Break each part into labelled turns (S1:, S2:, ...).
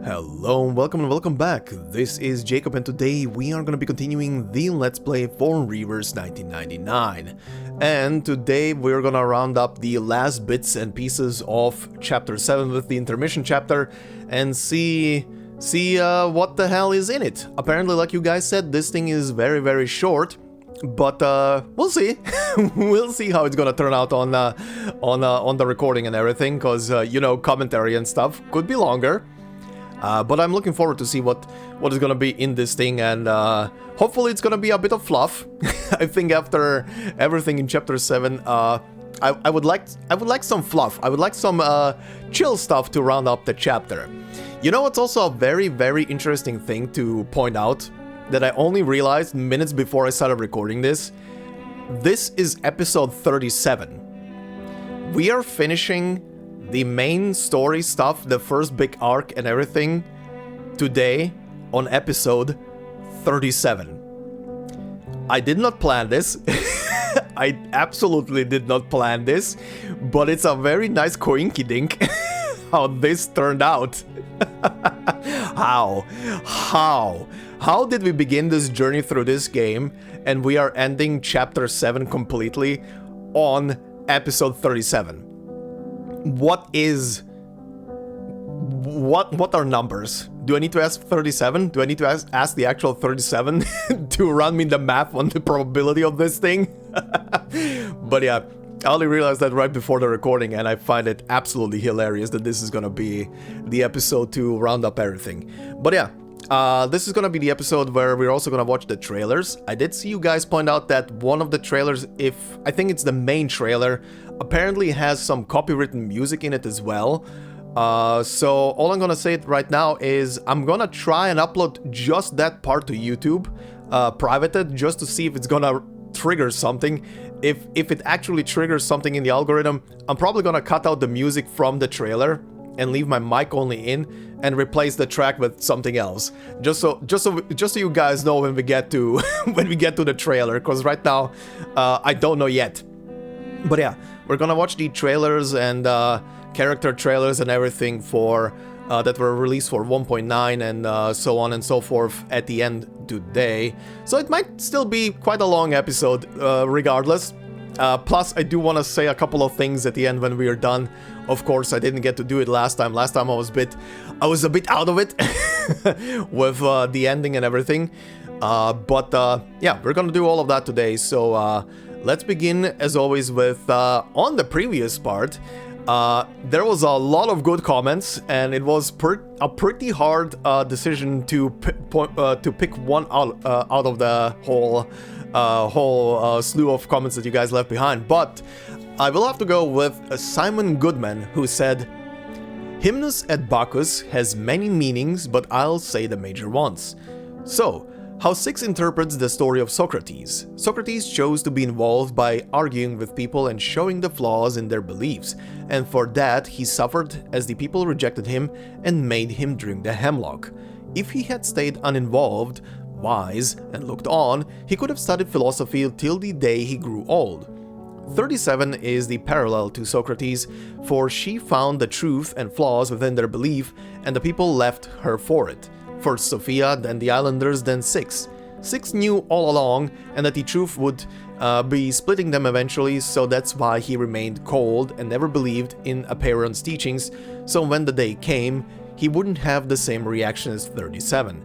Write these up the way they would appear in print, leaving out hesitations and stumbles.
S1: Hello, welcome back. This is Jacob and today we are going to be continuing the Let's Play for Reavers 1999. And today we're going to round up the last bits and pieces of Chapter 7 with the intermission chapter and see what the hell is in it. Apparently, like you guys said, this thing is very short, but we'll see. We'll see how it's going to turn out on the recording and everything, because, you know, commentary and stuff could be longer. But I'm looking forward to see what is gonna be in this thing, and hopefully it's gonna be a bit of fluff. I think after everything in Chapter 7, I would like some fluff. I would like some chill stuff to round up the chapter. You know what's also a very interesting thing to point out that I only realized minutes before I started recording this? This is episode 37. We are finishing the main story stuff, the first big arc and everything, today on episode 37. I did not plan this. I absolutely did not plan this, but it's a very nice coinky-dink how this turned out. How did we begin this journey through this game and we are ending chapter 7 completely on episode 37? What are numbers? Do I need to ask 37? Do I need to ask the actual 37 to run me the math on the probability of this thing? But yeah, I only realized that right before the recording, and I find it absolutely hilarious that this is gonna be the episode to round up everything. But yeah, this is gonna be the episode where we're also gonna watch the trailers. I did see you guys point out that one of the trailers, I think it's the main trailer, apparently has some copywritten music in it as well. So all I'm gonna say right now is I'm gonna try and upload just that part to YouTube, privated, just to see if it's gonna trigger something. If it actually triggers something in the algorithm, I'm probably gonna cut out the music from the trailer and leave my mic only in and replace the track with something else. Just so you guys know when we get to the trailer, because right now I don't know yet. But yeah, we're gonna watch the trailers and character trailers and everything for that were released for 1.9 and so on and so forth at the end today. So it might still be quite a long episode regardless. Plus, I do want to say a couple of things at the end when we are done. Of course, I didn't get to do it last time. Last time I was a bit out of it with the ending and everything. But yeah, we're gonna do all of that today. So let's begin, as always, with on the previous part. There was a lot of good comments, and it was a pretty hard decision to pick one out of the whole slew of comments that you guys left behind. But I will have to go with Simon Goodman, who said, "Hymnus et Bacchus has many meanings, but I'll say the major ones. So, how Six interprets the story of Socrates. Socrates chose to be involved by arguing with people and showing the flaws in their beliefs, and for that he suffered as the people rejected him and made him drink the hemlock. If he had stayed uninvolved, wise, and looked on, he could have studied philosophy till the day he grew old. 37 is the parallel to Socrates, for she found the truth and flaws within their belief, and the people left her for it. First Sophia, then the islanders, then Six. Six knew all along, and that the truth would be splitting them eventually, so that's why he remained cold and never believed in Aperon's teachings, so when the day came, he wouldn't have the same reaction as 37.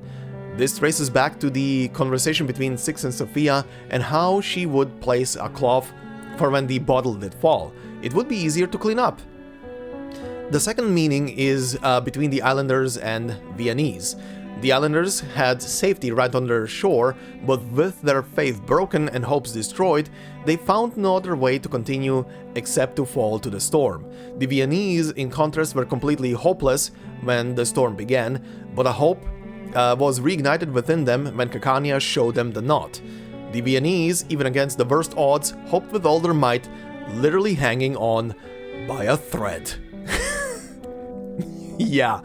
S1: This traces back to the conversation between Six and Sophia, and how she would place a cloth for when the bottle did fall. It would be easier to clean up. The second meaning is between the islanders and Viennese. The islanders had safety right on their shore, but with their faith broken and hopes destroyed, they found no other way to continue except to fall to the storm. The Viennese, in contrast, were completely hopeless when the storm began, but a hope was reignited within them when Campania showed them the knot. The Viennese, even against the worst odds, hoped with all their might, literally hanging on by a thread." Yeah,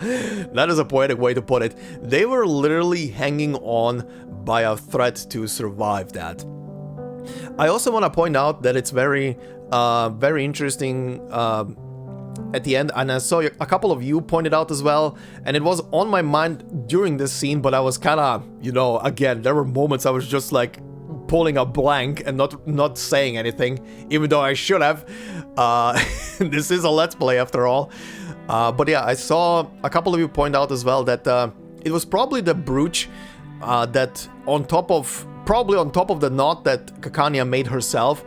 S1: that is a poetic way to put it. They were literally hanging on by a thread to survive that. I also want to point out that it's very interesting at the end, and I saw a couple of you pointed out as well, and it was on my mind during this scene, but I was kind of, you know, again, there were moments I was just like pulling a blank and not saying anything, even though I should have. This is a Let's Play after all. But yeah, I saw a couple of you point out as well that it was probably the brooch that probably on top of the knot that Kekania made herself,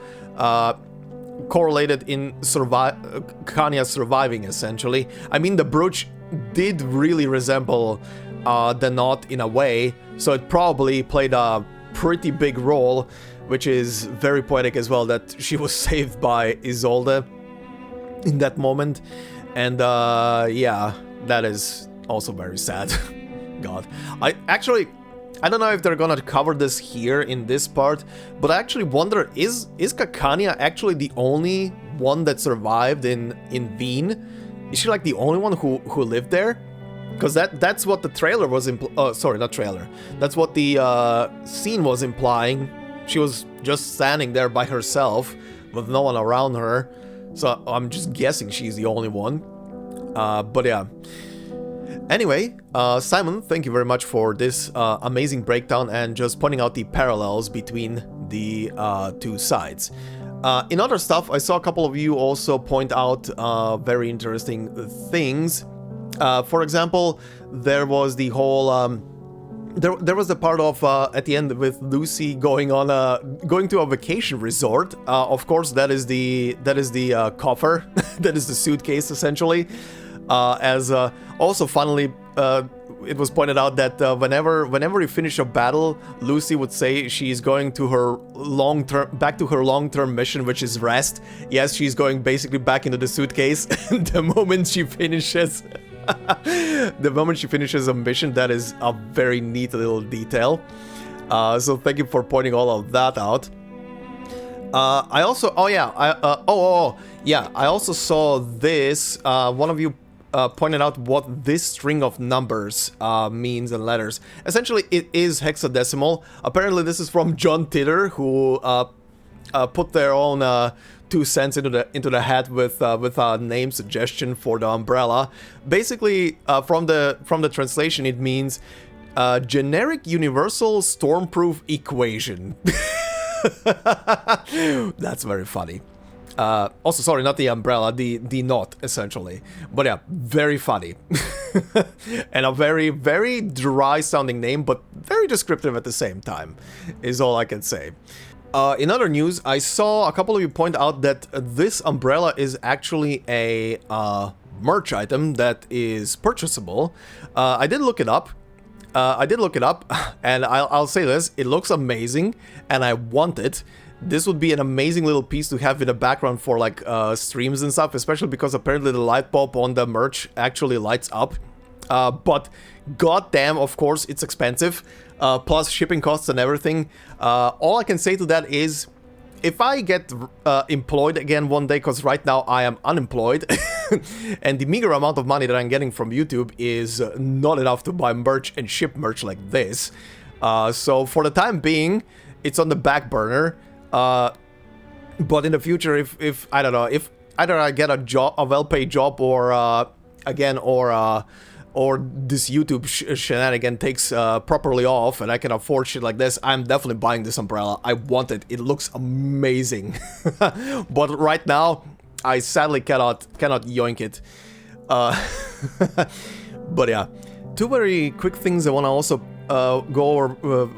S1: correlated in Kekania surviving, essentially. I mean, the brooch did really resemble the knot in a way, so it probably played a pretty big role, which is very poetic as well, that she was saved by Isolde in that moment. And yeah, that is also very sad. God. I don't know if they're gonna cover this here in this part, but I actually wonder, is Kekania actually the only one that survived in Wien? Is she like the only one who lived there? Because that's what the trailer was sorry, not trailer. That's what the scene was implying. She was just standing there by herself with no one around her. So I'm just guessing she's the only one. But yeah. Anyway, Simon, thank you very much for this amazing breakdown and just pointing out the parallels between the two sides. In other stuff, I saw a couple of you also point out very interesting things. For example, there was the whole there was the part of at the end with Lucy going to a vacation resort. Of course, that is the coffer, that is the suitcase essentially. As also finally it was pointed out that whenever you finish a battle, Lucy would say she's going to her long-term mission, which is rest. Yes, she's going basically back into the suitcase the moment she finishes. The moment she finishes a mission. That is a very neat little detail. So thank you for pointing all of that out. I also, I also saw this. One of you pointed out what this string of numbers means and letters. Essentially, it is hexadecimal. Apparently, this is from John Titter, who put their own 2 cents into the hat with a name suggestion for the umbrella. Basically, from the translation, it means generic universal stormproof equation. That's very funny. Also, sorry, not the umbrella, the knot, essentially. But yeah, very funny. And a very, very dry sounding name, but very descriptive at the same time, is all I can say. In other news, I saw a couple of you point out that this umbrella is actually a merch item that is purchasable. I did look it up. And I'll say this, it looks amazing, and I want it. This would be an amazing little piece to have in the background for like streams and stuff, especially because apparently the light bulb on the merch actually lights up. But goddamn, of course, it's expensive, plus shipping costs and everything. All I can say to that is, if I get employed again one day, because right now I am unemployed, and the meager amount of money that I'm getting from YouTube is not enough to buy merch and ship merch like this. So for the time being, it's on the back burner. But in the future, if I don't know, if either I get a well-paid job, or or this YouTube shenanigan takes properly off and I can afford shit like this, I'm definitely buying this umbrella. I want it. It looks amazing. But right now, I sadly cannot yoink it. But yeah, 2 very quick things I want to also go over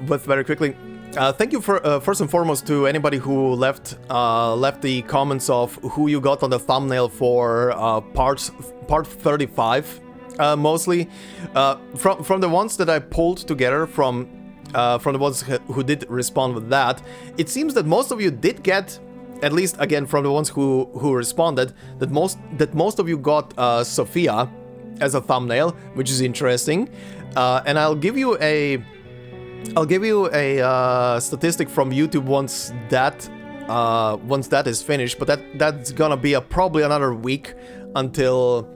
S1: with very quickly. Thank you for first and foremost to anybody who left the comments of who you got on the thumbnail for part 35, mostly from the ones that I pulled together from the ones who did respond with that. It seems that most of you did get, at least again from the ones who responded, that most of you got Sophia as a thumbnail, which is interesting. And I'll give you a statistic from YouTube once that is finished, but that's gonna be probably another week until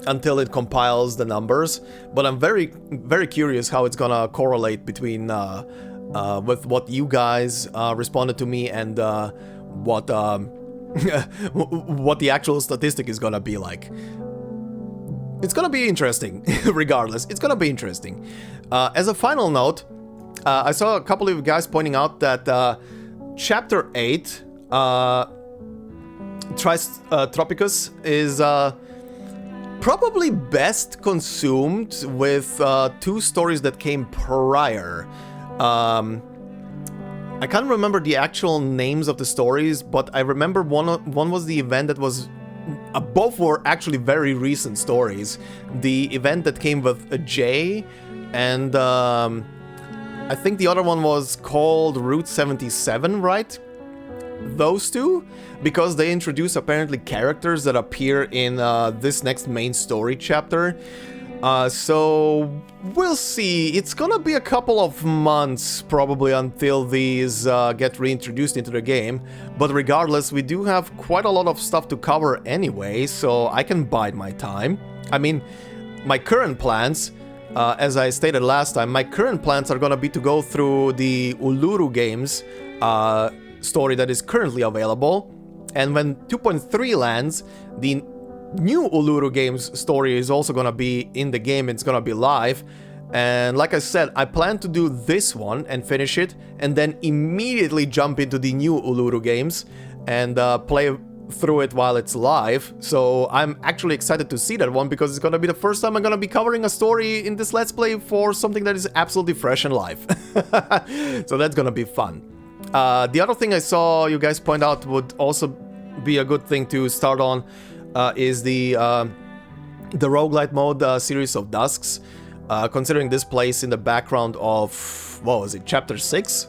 S1: it compiles the numbers. But I'm very, very curious how it's gonna correlate between with what you guys responded to me and what what the actual statistic is gonna be like. It's gonna be interesting, regardless. It's gonna be interesting. As a final note, I saw a couple of guys pointing out that Chapter 8, Tropicus, is probably best consumed with 2 stories that came prior. I can't remember the actual names of the stories, but I remember one was the event that was... both were actually very recent stories. The event that came with a J, and I think the other one was called Route 77, right? Those 2, because they introduce apparently characters that appear in this next main story chapter. So we'll see. It's gonna be a couple of months probably until these get reintroduced into the game, but regardless, we do have quite a lot of stuff to cover anyway, so I can bide my time. I mean, my current plans, as I stated last time, my current plans are gonna be to go through the Uluru games story that is currently available, and when 2.3 lands, the new Uluru games story is also gonna be in the game. It's gonna be live, and like I said, I plan to do this one and finish it, and then immediately jump into the new Uluru games and play through it while it's live. So I'm actually excited to see that one, because it's gonna be the first time I'm gonna be covering a story in this Let's Play for something that is absolutely fresh and live. So that's gonna be fun. The other thing I saw you guys point out would also be a good thing to start on is the roguelite mode, Series of Dusks, considering this place in the background of, what was it, Chapter 6?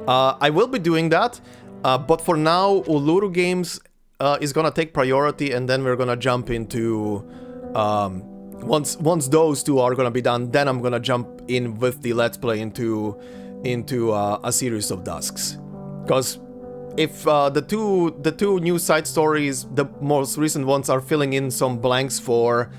S1: I will be doing that, but for now, Uluru Games is gonna take priority, and then we're gonna jump into, once those 2 are gonna be done, then I'm gonna jump in with the Let's Play into a Series of Dusks. Because if the two new side stories, the most recent ones, are filling in some blanks for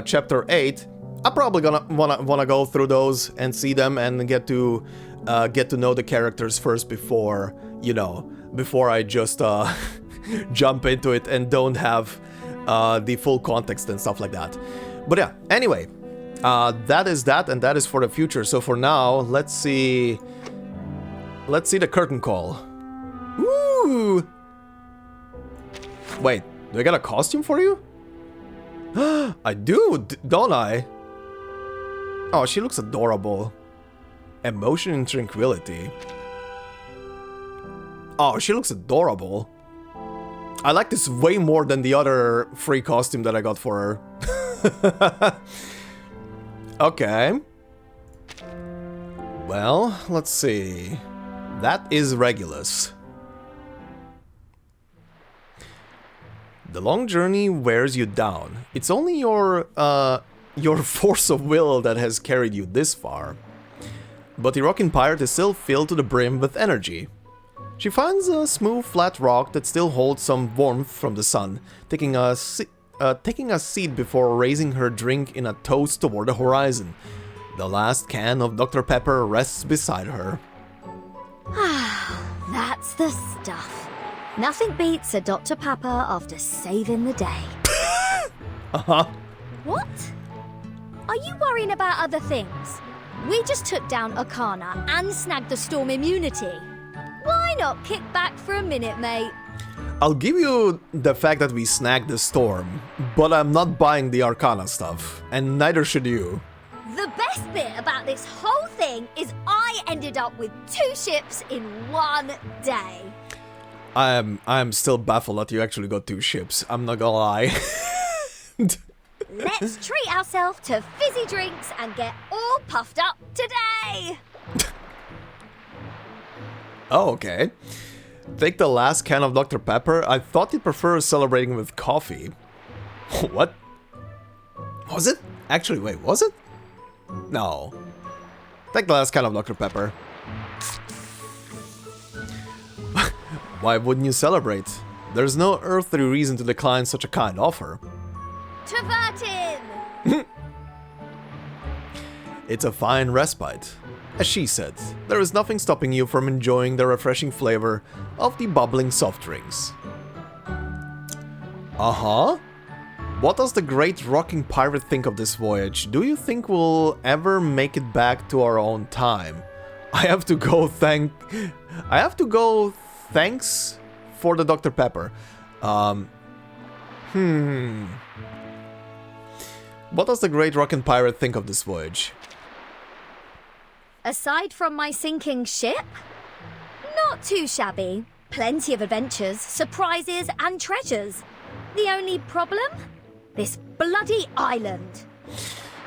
S1: Chapter 8, I'm probably gonna wanna go through those and see them and get to know the characters first before, you know, before I just jump into it and don't have the full context and stuff like that. But yeah, anyway, that is that, and that is for the future. So for now, let's see the curtain call. Ooh! Wait, do I get a costume for you? I do, don't I? Oh, she looks adorable. Emotion and tranquility. Oh, she looks adorable. I like this way more than the other free costume that I got for her. Okay. Well, let's see. That is Regulus. The long journey wears you down. It's only your force of will that has carried you this far. But the rocking pirate is still filled to the brim with energy. She finds a smooth, flat rock that still holds some warmth from the sun, taking a seat before raising her drink in a toast toward the horizon. The last can of Dr. Pepper rests beside her.
S2: That's the stuff. Nothing beats a Dr. Pepper after saving the day.
S1: Uh-huh.
S2: What? Are you worrying about other things? We just took down Arcana and snagged the storm immunity. Why not kick back for a minute, mate?
S1: I'll give you the fact that we snagged the storm, but I'm not buying the Arcana stuff, and neither should you.
S2: The best bit about this whole thing is I ended up with 2 ships in one day.
S1: I'm still baffled that you actually got 2 ships, I'm not gonna lie.
S2: Let's treat ourselves to fizzy drinks and get all puffed up today!
S1: Oh, okay. Take the last can of Dr. Pepper. I thought you'd prefer celebrating with coffee. What? Was it? Actually, wait, was it? No. Take the last can of Dr. Pepper. Why wouldn't you celebrate? There's no earthly reason to decline such a kind offer.
S2: To Vertin!
S1: It's a fine respite. As she said, there is nothing stopping you from enjoying the refreshing flavor of the bubbling soft drinks. Uh-huh. What does the great rocking pirate think of this voyage? Do you think we'll ever make it back to our own time? I have to go thanks for the Dr. Pepper. What does the great rockin' pirate think of this voyage?
S2: Aside from my sinking ship? Not too shabby. Plenty of adventures, surprises, and treasures. The only problem? This bloody island.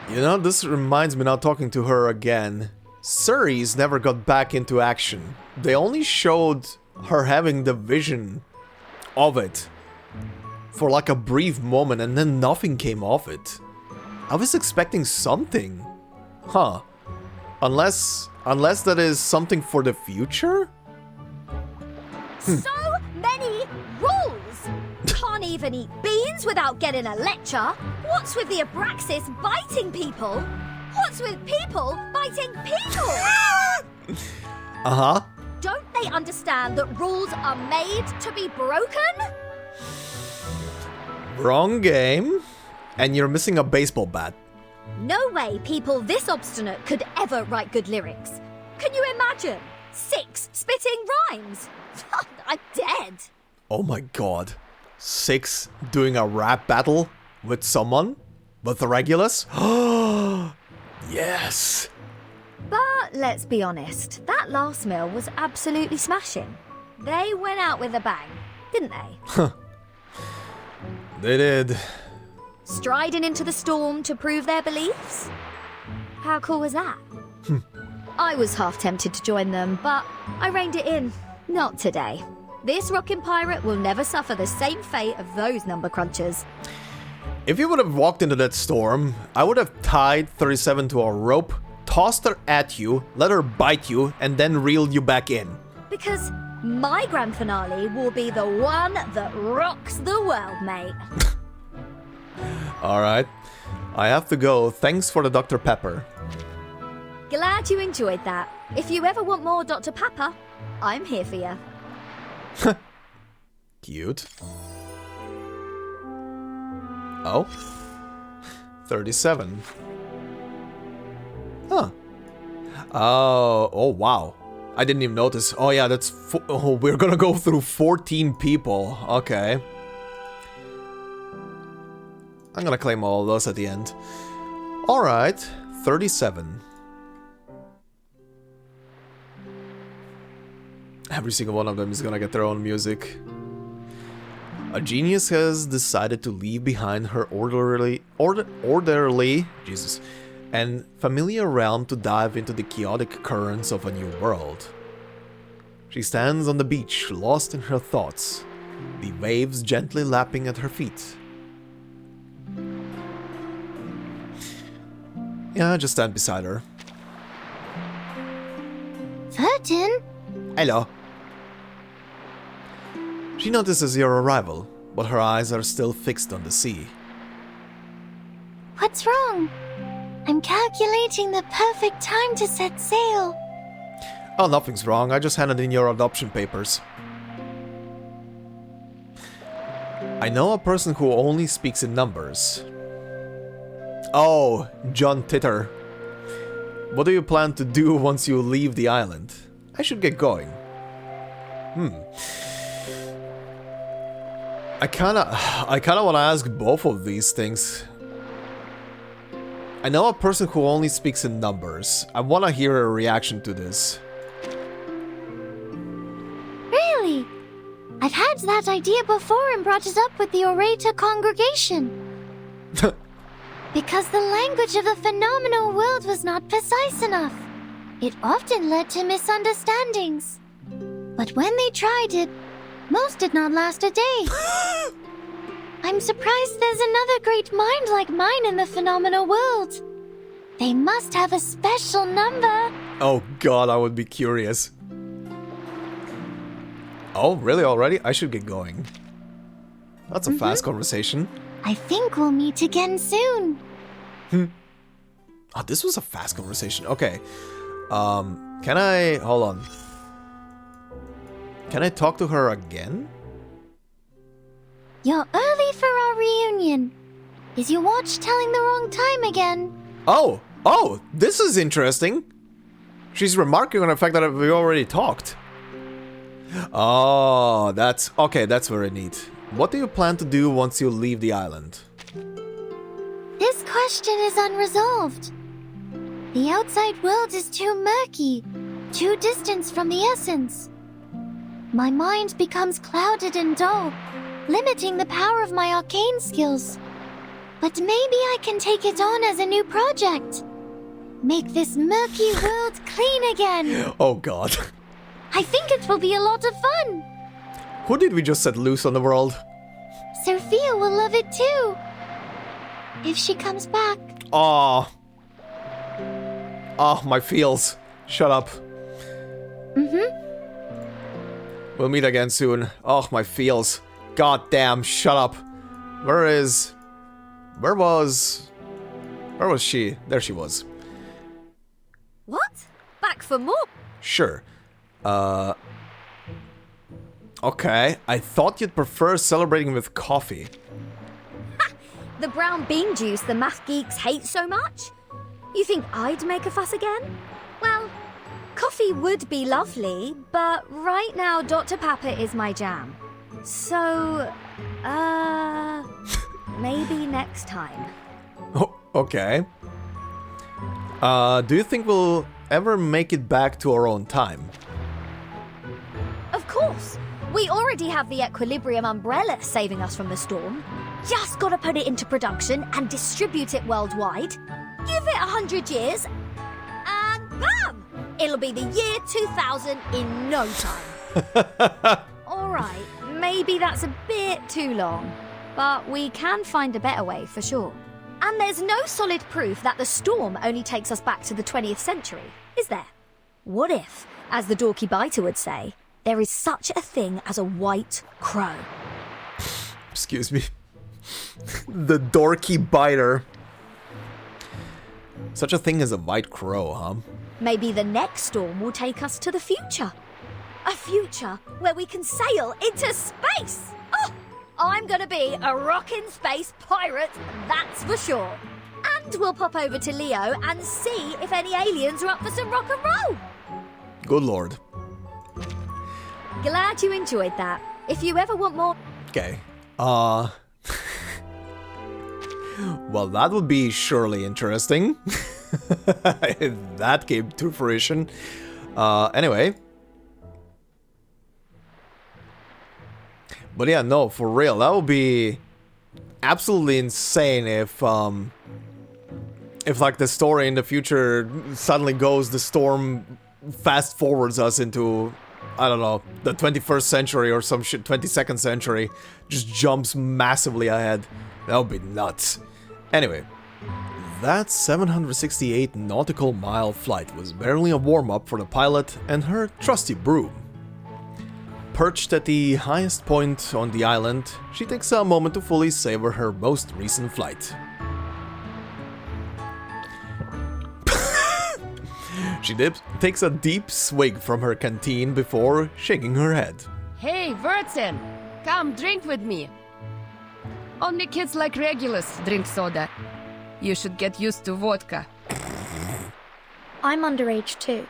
S1: You know, this reminds me now talking to her again. Ceres never got back into action. They only showed her having the vision of it for like a brief moment and then nothing came of it. I was expecting something. Huh. Unless that is something for the future?
S2: So many rules! Can't even eat beans without getting a lecture. What's with the Abraxas biting people? What's with people biting people?
S1: Uh-huh.
S2: Don't they understand that rules are made to be broken?
S1: Wrong game. And you're missing a baseball bat.
S2: No way people this obstinate could ever write good lyrics. Can you imagine? 6 spitting rhymes. I'm dead.
S1: Oh my god. 6 doing a rap battle with someone? With the Regulus? Yes.
S2: But let's be honest, that last meal was absolutely smashing. They went out with a bang, didn't they?
S1: They did.
S2: Striding into the storm to prove their beliefs? How cool was that? I was half tempted to join them, but I reined it in. Not today. This rockin' pirate will never suffer the same fate of those number crunchers.
S1: If you would have walked into that storm, I would have tied 37 to a rope, tossed her at you, let her bite you, and then reeled you back in.
S2: Because my grand finale will be the one that rocks the world, mate.
S1: Alright. I have to go. Thanks for the Dr. Pepper.
S2: Glad you enjoyed that. If you ever want more Dr. Pepper, I'm here for you.
S1: Cute. Oh. 37. Huh. Oh, wow. I didn't even notice. Oh yeah, that's... Oh, we're gonna go through 14 people. Okay. I'm gonna claim all of those at the end. Alright. 37. Every single one of them is gonna get their own music. A genius has decided to leave behind her orderly, Jesus, and familiar realm to dive into the chaotic currents of a new world. She stands on the beach, lost in her thoughts, the waves gently lapping at her feet. Yeah, just stand beside her.
S2: Vertin?
S1: Hello. She notices your arrival, but her eyes are still fixed on the sea.
S2: What's wrong? I'm calculating the perfect time to set sail.
S1: Oh, nothing's wrong. I just handed in your adoption papers. I know a person who only speaks in numbers. Oh, John Titter. What do you plan to do once you leave the island? I should get going. I kinda wanna ask both of these things. I know a person who only speaks in numbers. I wanna hear a reaction to this.
S2: Really? I've had that idea before and brought it up with the orator congregation. Because the language of the phenomenal world was not precise enough. It often led to misunderstandings. But when they tried it, most did not last a day. I'm surprised there's another great mind like mine in the phenomenal world. They must have a special number.
S1: Oh god, I would be curious. Oh, really already? I should get going. That's a fast conversation.
S2: I think we'll meet again soon.
S1: Oh, this was a fast conversation. Okay. Can I... Hold on. Can I talk to her again?
S2: You're early for our reunion. Is your watch telling the wrong time again?
S1: Oh, this is interesting. She's remarking on the fact that we already talked. Oh, that's very neat. What do you plan to do once you leave the island?
S2: This question is unresolved. The outside world is too murky, too distant from the essence. My mind becomes clouded and dull, limiting the power of my arcane skills. But maybe I can take it on as a new project. Make this murky world clean again.
S1: Oh god.
S2: I think it will be a lot of fun.
S1: Who did we just set loose on the world?
S2: Sophia will love it too. If she comes back.
S1: Oh, my feels. Shut up. We'll meet again soon. Oh, my feels. God damn, shut up. Where was she? There she was.
S3: What? Back for more?
S1: Sure. Okay. I thought you'd prefer celebrating with coffee.
S3: The brown bean juice the math geeks hate so much? You think I'd make a fuss again? Well, coffee would be lovely, but right now Dr. Pepper is my jam. So, maybe next time.
S1: Oh, okay. Do you think we'll ever make it back to our own time?
S3: Of course. We already have the Equilibrium umbrella saving us from the storm. Just gotta put it into production and distribute it worldwide. Give it 100 years, and bam! It'll be the year 2000 in no time. Alright, maybe that's a bit too long, but we can find a better way for sure. And there's no solid proof that the storm only takes us back to the 20th century, is there? What if, as the dorky biter would say, there is such a thing as a white crow?
S1: Excuse me. The dorky biter. Such a thing as a white crow, huh?
S3: Maybe the next storm will take us to the future. A future where we can sail into space. Oh, I'm gonna be a rockin' space pirate, that's for sure. And we'll pop over to Leo and see if any aliens are up for some rock and roll.
S1: Good lord.
S3: Glad you enjoyed that. If you ever want more...
S1: Okay. Well, that would be surely interesting. If that came to fruition. Anyway. But yeah, no, for real, that would be absolutely insane if like the story in the future suddenly goes, the storm fast forwards us into, I don't know, the 21st century or some shit, 22nd century, just jumps massively ahead. That would be nuts. Anyway, that 768 nautical mile flight was barely a warm-up for the pilot and her trusty broom. Perched at the highest point on the island, she takes a moment to fully savor her most recent flight. She takes a deep swig from her canteen before shaking her head.
S4: Hey, Vertin! Come drink with me! Only kids like Regulus drink soda. You should get used to vodka.
S3: I'm underage too.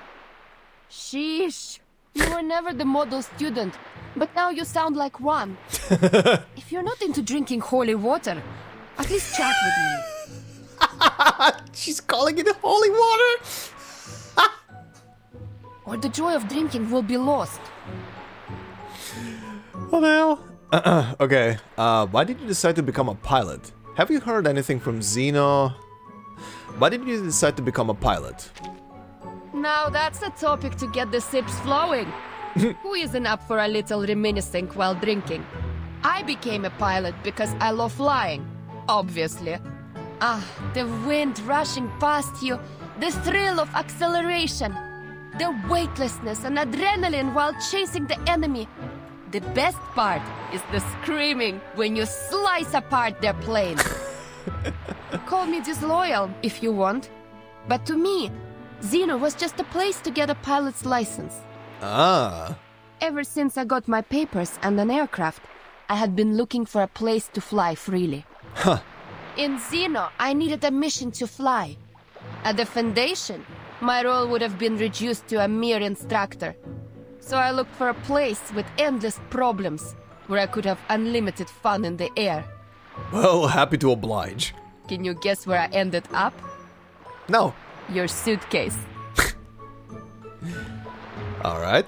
S4: Sheesh! You were never the model student, but now you sound like one. If you're not into drinking holy water, at least chat with me.
S1: She's calling it holy water!
S4: Or the joy of drinking will be lost.
S1: What the hell? Okay, why did you decide to become a pilot? Have you heard anything from Zeno? Why did you decide to become a pilot?
S4: Now that's a topic to get the sips flowing. Who isn't up for a little reminiscing while drinking? I became a pilot because I love flying, obviously. Ah, the wind rushing past you, the thrill of acceleration, the weightlessness and adrenaline while chasing the enemy. The best part is the screaming when you slice apart their plane. Call me disloyal if you want, but to me, Zeno was just a place to get a pilot's license.
S1: Ah.
S4: Ever since I got my papers and an aircraft, I had been looking for a place to fly freely.
S1: Huh.
S4: In Xeno, I needed a mission to fly. At the Foundation, my role would have been reduced to a mere instructor. So I looked for a place with endless problems, where I could have unlimited fun in the air.
S1: Well, happy to oblige.
S4: Can you guess where I ended up?
S1: No.
S4: Your suitcase.
S1: Alright.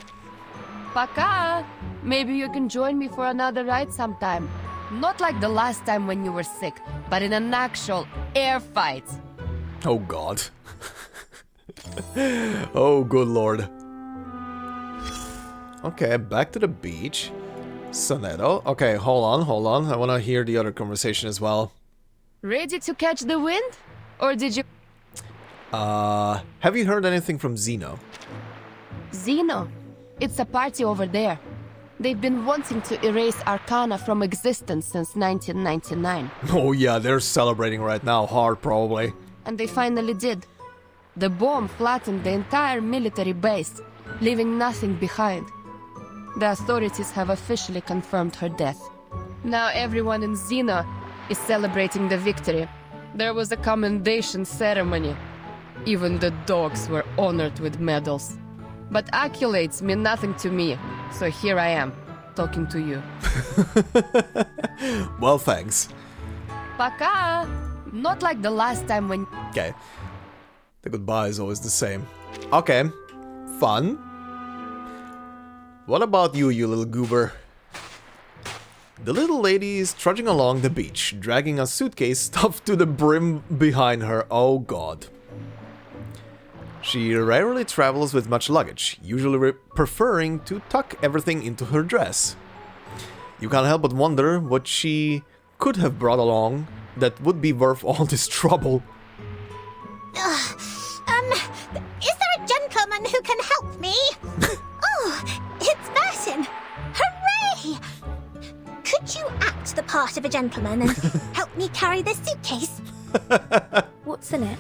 S4: Пока! Maybe you can join me for another ride sometime. Not like the last time when you were sick, but in an actual air fight.
S1: Oh god. Oh good lord. Okay, back to the beach. Sonetto. Okay, hold on. I wanna hear the other conversation as well.
S4: Ready to catch the wind? Or did you...
S1: Have you heard anything from Xeno?
S4: Xeno? It's a party over there. They've been wanting to erase Arcana from existence since 1999.
S1: Oh yeah, they're celebrating right now, hard probably.
S4: And they finally did. The bomb flattened the entire military base, leaving nothing behind. The authorities have officially confirmed her death. Now everyone in Xeno is celebrating the victory. There was a commendation ceremony. Even the dogs were honored with medals. But accolades mean nothing to me, so here I am, talking to you.
S1: Well, thanks.
S4: Пока! Not like the last time when...
S1: Okay. The goodbye is always the same. Okay. Fun. What about you, you little goober? The little lady is trudging along the beach, dragging a suitcase stuffed to the brim behind her. Oh god. She rarely travels with much luggage, usually preferring to tuck everything into her dress. You can't help but wonder what she could have brought along that would be worth all this trouble.
S2: Is there a gentleman who can help me? Oh, it's Vertin! Hooray! Could you act the part of a gentleman and help me carry this suitcase?
S3: What's in it?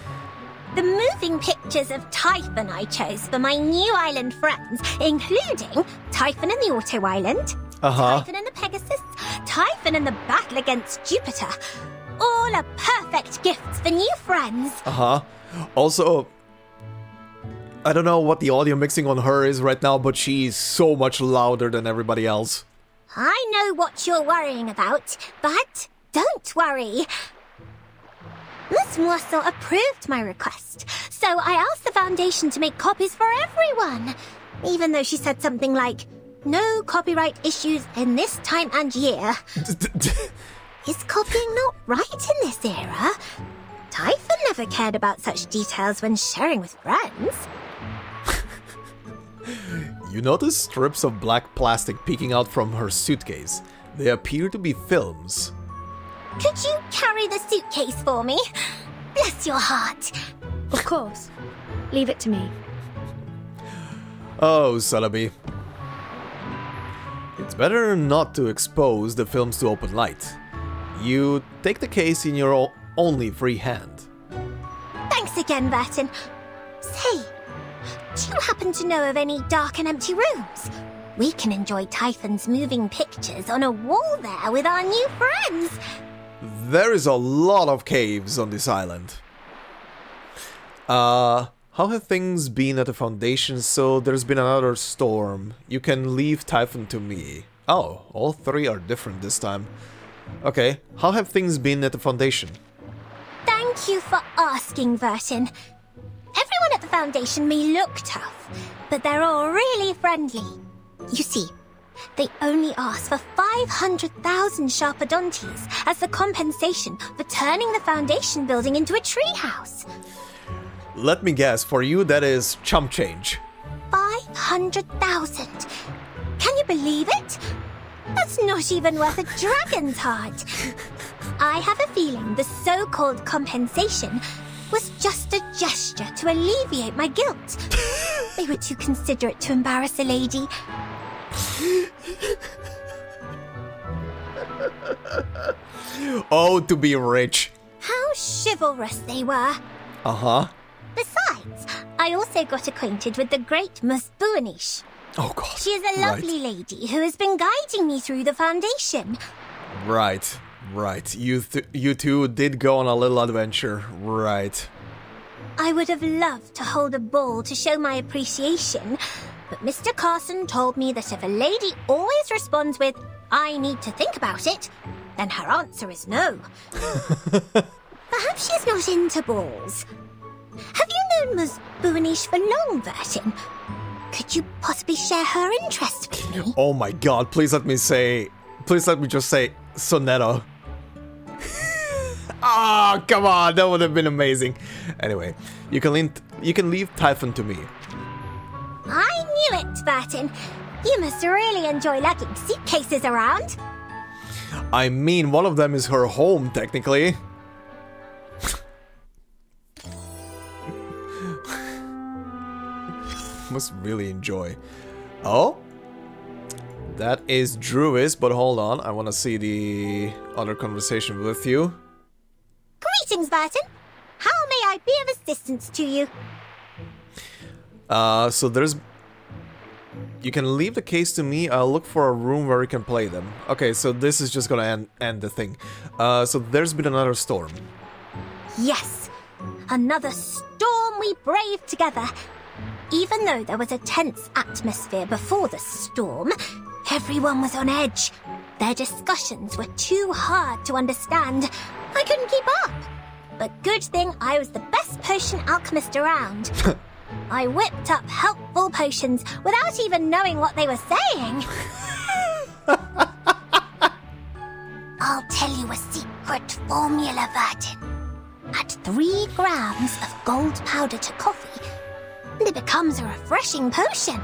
S2: The moving pictures of Typhon I chose for my new island friends, including Typhon and the Auto Island, Typhon and the Pegasus, Typhon and the battle against Jupiter. All are perfect gifts for new friends.
S1: Also, I don't know what the audio mixing on her is right now, but she's so much louder than everybody else.
S2: I know what you're worrying about, but don't worry. Miss Morsel approved my request, so I asked the Foundation to make copies for everyone. Even though she said something like, no copyright issues in this time and year. Is copying not right in this era? Typhon never cared about such details when sharing with friends.
S1: You notice strips of black plastic peeking out from her suitcase. They appear to be films.
S2: Could you carry the suitcase for me? Bless your heart.
S3: Of course. Leave it to me.
S1: Oh, Celebi. It's better not to expose the films to open light. You take the case in your only free hand.
S2: Thanks again, Vertin. Say, do you happen to know of any dark and empty rooms? We can enjoy Typhon's moving pictures on a wall there with our new friends.
S1: There is a lot of caves on this island. How have things been at the Foundation? So there's been another storm. You can leave Typhon to me. Oh, all three are different this time. Okay, how have things been at the Foundation?
S2: Thank you for asking, Vertin. Everyone at the Foundation may look tough, but they're all really friendly. You see, they only ask for 500,000 Sharpodontes as the compensation for turning the Foundation building into a treehouse.
S1: Let me guess, for you that is chump change.
S2: 500,000. Can you believe it? That's not even worth a dragon's heart. I have a feeling the so-called compensation was just a gesture to alleviate my guilt. They were too considerate to embarrass a lady.
S1: Oh, to be rich.
S2: How chivalrous they were.
S1: Uh-huh.
S2: Besides, I also got acquainted with the great Musbuanish.
S1: Oh god.
S2: She is a lovely lady who has been guiding me through the foundation.
S1: Right. You two did go on a little adventure. Right.
S2: I would have loved to hold a ball to show my appreciation, but Mr. Carson told me that if a lady always responds with, "I need to think about it," then her answer is no. Perhaps she's not into balls. Have you known Ms. Buanish for long, Vertin? Could you possibly share her interest with me?
S1: Oh my god, please let me just say Sonetto. Ah, oh, come on, that would have been amazing. Anyway, you can leave Typhon to me.
S2: I knew it, Vertin. You must really enjoy lugging suitcases around.
S1: I mean, one of them is her home, technically. Must really enjoy. Oh? That is Druis, but hold on, I want to see the other conversation with you.
S2: Greetings, Vertin. How may I be of assistance to you?
S1: So there's... You can leave the case to me, I'll look for a room where you can play them. Okay, so this is just gonna end the thing. So there's been another storm.
S2: Yes, another storm we braved together. Even though there was a tense atmosphere before the storm, everyone was on edge. Their discussions were too hard to understand. I couldn't keep up. But good thing I was the best potion alchemist around. I whipped up helpful potions without even knowing what they were saying. I'll tell you a secret formula, Vertin. Add 3 grams of gold powder to coffee, and it becomes a refreshing potion.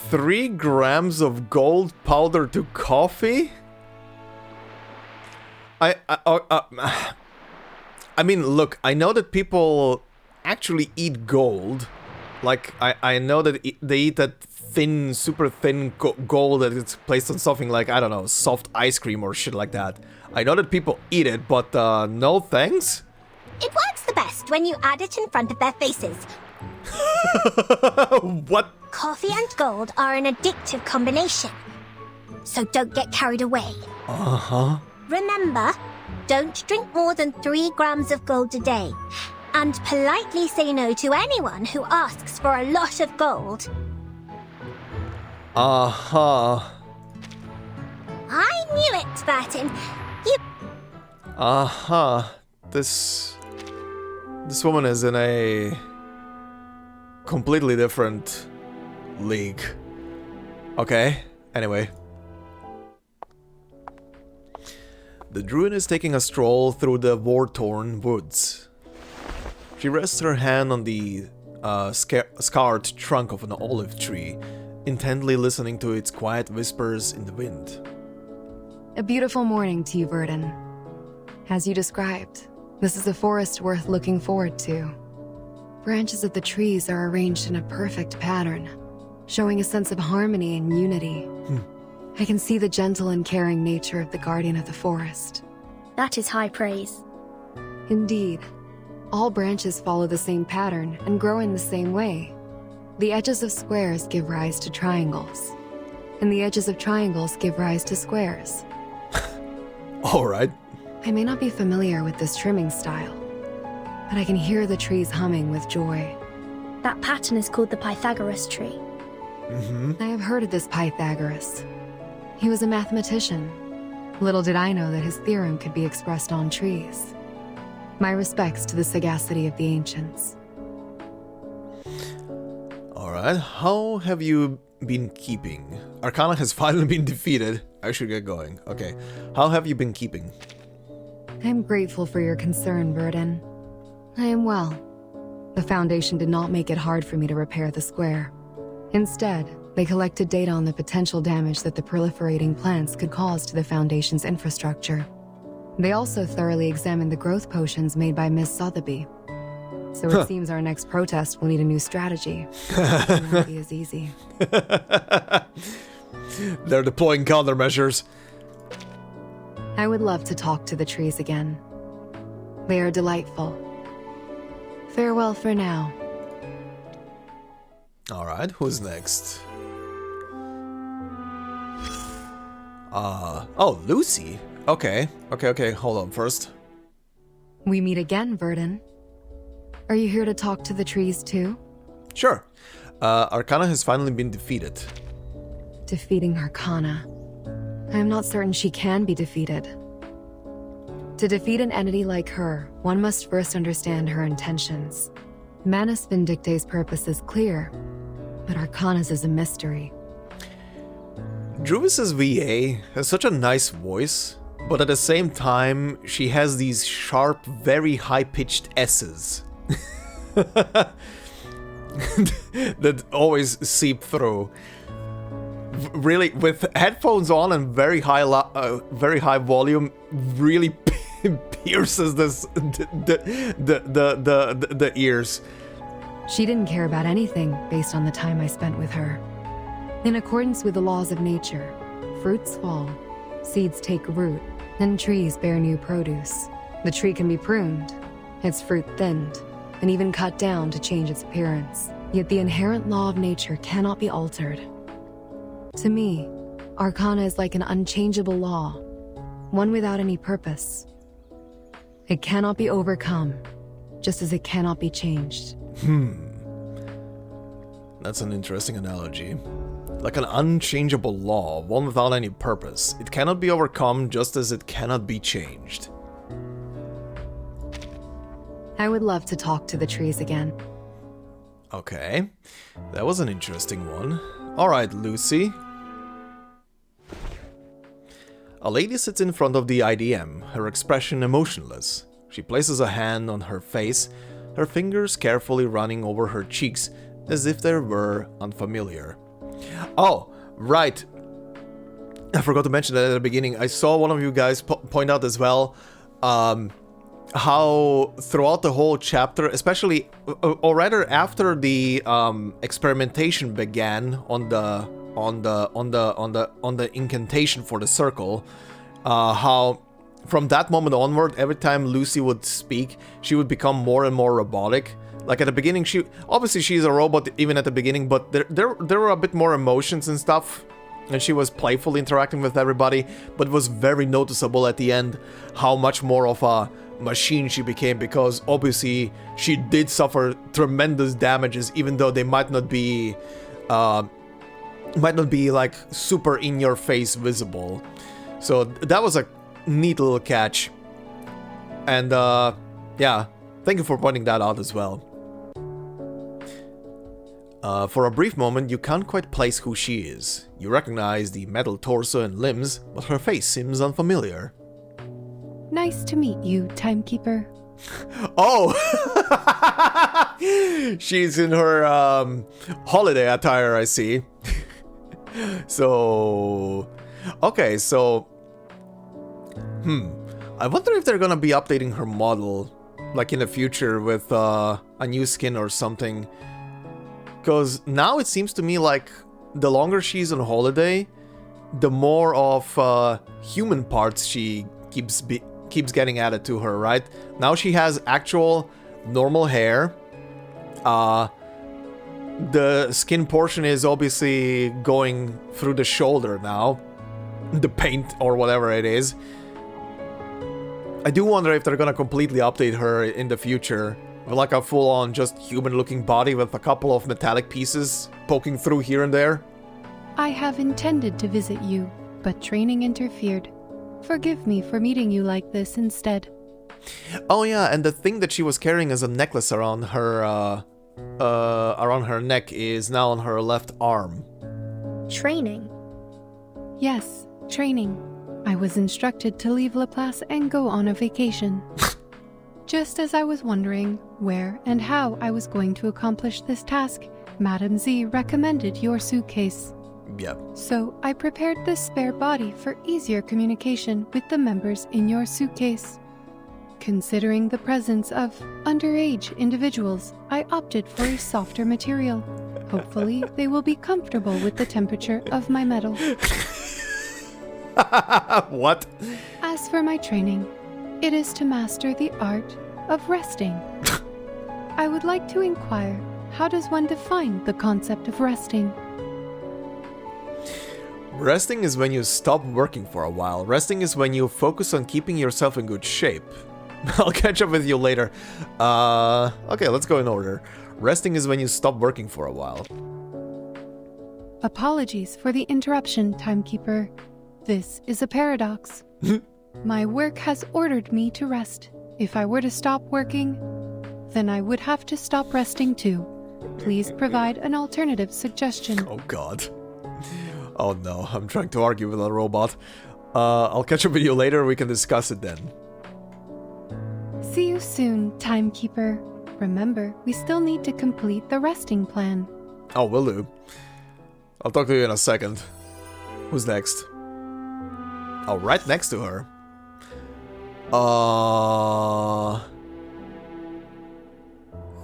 S1: 3 grams of gold powder to coffee? I mean, look, I know that people actually eat gold. Like, I know that they eat that thin, super thin gold that it's placed on something like, I don't know, soft ice cream or shit like that. I know that people eat it, but no thanks?
S2: It works the best when you add it in front of their faces.
S1: What?
S2: Coffee and gold are an addictive combination. So don't get carried away.
S1: Uh-huh.
S2: Remember, don't drink more than 3 grams of gold a day. And politely say no to anyone who asks for a lot of gold.
S1: Uh-huh.
S2: I knew it, Vertin. You...
S1: Uh-huh. This woman is in a completely different league. Okay, anyway. The druid is taking a stroll through the war-torn woods. She rests her hand on the scarred trunk of an olive tree, intently listening to its quiet whispers in the wind.
S5: A beautiful morning to you, Vertin. As you described, this is a forest worth looking forward to. Branches of the trees are arranged in a perfect pattern, showing a sense of harmony and unity. I can see the gentle and caring nature of the guardian of the forest.
S3: That is high praise.
S5: Indeed. All branches follow the same pattern and grow in the same way. The edges of squares give rise to triangles, and the edges of triangles give rise to squares.
S1: Alright.
S5: I may not be familiar with this trimming style, but I can hear the trees humming with joy.
S3: That pattern is called the Pythagoras tree.
S5: I have heard of this Pythagoras. He was a mathematician. Little did I know that his theorem could be expressed on trees. My respects to the sagacity of the ancients.
S1: Alright, how have you been keeping? Arcana has finally been defeated. I should get going. Okay, how have you been keeping?
S5: I am grateful for your concern, Vertin. I am well. The Foundation did not make it hard for me to repair the square. Instead, they collected data on the potential damage that the proliferating plants could cause to the Foundation's infrastructure. They also thoroughly examined the growth potions made by Miss Sotheby. So it seems our next protest will need a new strategy. It won't be as easy.
S1: They're deploying countermeasures.
S5: I would love to talk to the trees again. They are delightful. Farewell for now.
S1: Alright, who's next? Oh, Lucy. Okay, hold on first.
S5: We meet again, Vertin. Are you here to talk to the trees too?
S1: Sure. Arcana has finally been defeated.
S5: Defeating Arcana. I am not certain she can be defeated. To defeat an entity like her, one must first understand her intentions. Manus Vindicte's purpose is clear, but Arcana's is a mystery.
S1: Druvis's VA has such a nice voice, but at the same time, she has these sharp, very high-pitched S's that always seep through. Really, with headphones on and very high volume, really pierces the ears.
S5: She didn't care about anything based on the time I spent with her. In accordance with the laws of nature, fruits fall, seeds take root, and trees bear new produce. The tree can be pruned, its fruit thinned, and even cut down to change its appearance. Yet the inherent law of nature cannot be altered. To me, Arcana is like an unchangeable law, one without any purpose. It cannot be overcome, just as it cannot be changed.
S1: That's an interesting analogy. Like an unchangeable law, one without any purpose. It cannot be overcome, just as it cannot be changed.
S5: I would love to talk to the trees again.
S1: Okay, that was an interesting one. Alright, Lucy. A lady sits in front of the IDM, her expression emotionless. She places a hand on her face, her fingers carefully running over her cheeks, as if they were unfamiliar. Oh, right. I forgot to mention that at the beginning. I saw one of you guys point out as well how throughout the whole chapter, especially, or rather after the experimentation began on the incantation for the circle, how from that moment onward, every time Lucy would speak, she would become more and more robotic. Like at the beginning, she's a robot even at the beginning, but there were a bit more emotions and stuff, and she was playfully interacting with everybody, but it was very noticeable at the end how much more of a machine she became, because obviously she did suffer tremendous damages, even though they might not be like super in your face visible. So that was a neat little catch, and yeah, thank you for pointing that out as well. For a brief moment, you can't quite place who she is. You recognize the metal torso and limbs, but her face seems unfamiliar.
S6: Nice to meet you, Timekeeper.
S1: Oh! She's in her holiday attire, I see. So... Okay, so... I wonder if they're gonna be updating her model, like in the future with a new skin or something. Because now it seems to me like the longer she's on holiday, the more of human parts she keeps getting added to her, right? Now she has actual normal hair. The skin portion is obviously going through the shoulder now. The paint or whatever it is. I do wonder if they're gonna completely update her in the future. With like a full-on just human-looking body with a couple of metallic pieces poking through here and there.
S6: I have intended to visit you, but training interfered. Forgive me for meeting you like this instead.
S1: Oh yeah, and the thing that she was carrying as a necklace around her neck is now on her left arm.
S3: Training?
S6: Yes, training. I was instructed to leave Laplace and go on a vacation. Just as I was wondering where and how I was going to accomplish this task, Madame Z recommended your suitcase.
S1: Yep.
S6: So I prepared this spare body for easier communication with the members in your suitcase. Considering the presence of underage individuals, I opted for a softer material. Hopefully, they will be comfortable with the temperature of my metal.
S1: What?
S6: As for my training, it is to master the art of resting. I would like to inquire how does one define the concept of resting?
S1: Resting is when you stop working for a while. Resting is when you focus on keeping yourself in good shape. I'll catch up with you later. Okay, let's go in order. Resting is when you stop working for a while.
S6: Apologies for the interruption, Timekeeper. This is a paradox. My work has ordered me to rest. If I were to stop working, then I would have to stop resting too. Please provide an alternative suggestion.
S1: Oh god. Oh no, I'm trying to argue with a robot. I'll catch up with you later, we can discuss it then.
S6: See you soon, Timekeeper. Remember, we still need to complete the resting plan.
S1: Oh, will do. I'll talk to you in a second. Who's next? Oh, right next to her.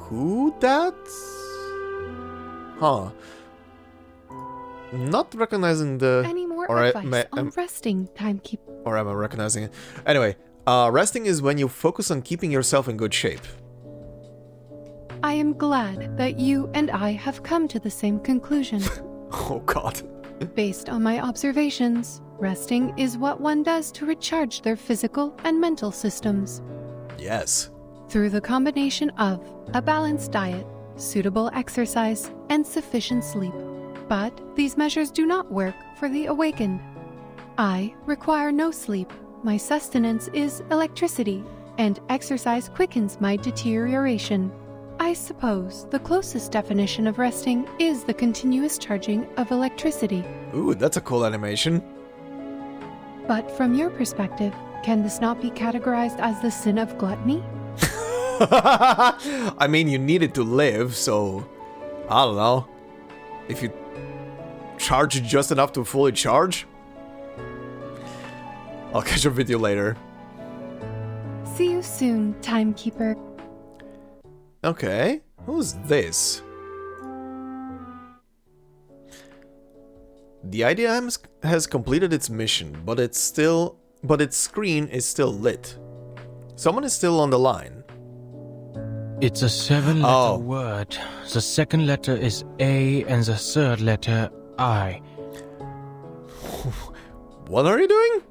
S1: Who that? Huh. Not recognizing the...
S6: Any more
S1: or
S6: advice on resting, Timekeeper?
S1: Or am I recognizing it? Anyway, resting is when you focus on keeping yourself in good shape.
S6: I am glad that you and I have come to the same conclusion.
S1: Oh god.
S6: Based on my observations, resting is what one does to recharge their physical and mental systems.
S1: Yes.
S6: Through the combination of a balanced diet, suitable exercise, and sufficient sleep. But these measures do not work for the awakened. I require no sleep. My sustenance is electricity, and exercise quickens my deterioration. I suppose the closest definition of resting is the continuous charging of electricity.
S1: Ooh, that's a cool animation.
S6: But from your perspective, can this not be categorized as the sin of gluttony?
S1: I mean, you need it to live, so... I don't know. If you charge it just enough to fully charge? I'll catch up with you later.
S6: See you soon, Timekeeper.
S1: Okay, who's this? The IDM has completed its mission, but its screen is still lit. Someone is still on the line.
S7: It's a 7-letter word. The second letter is A and the third letter I.
S1: What are you doing?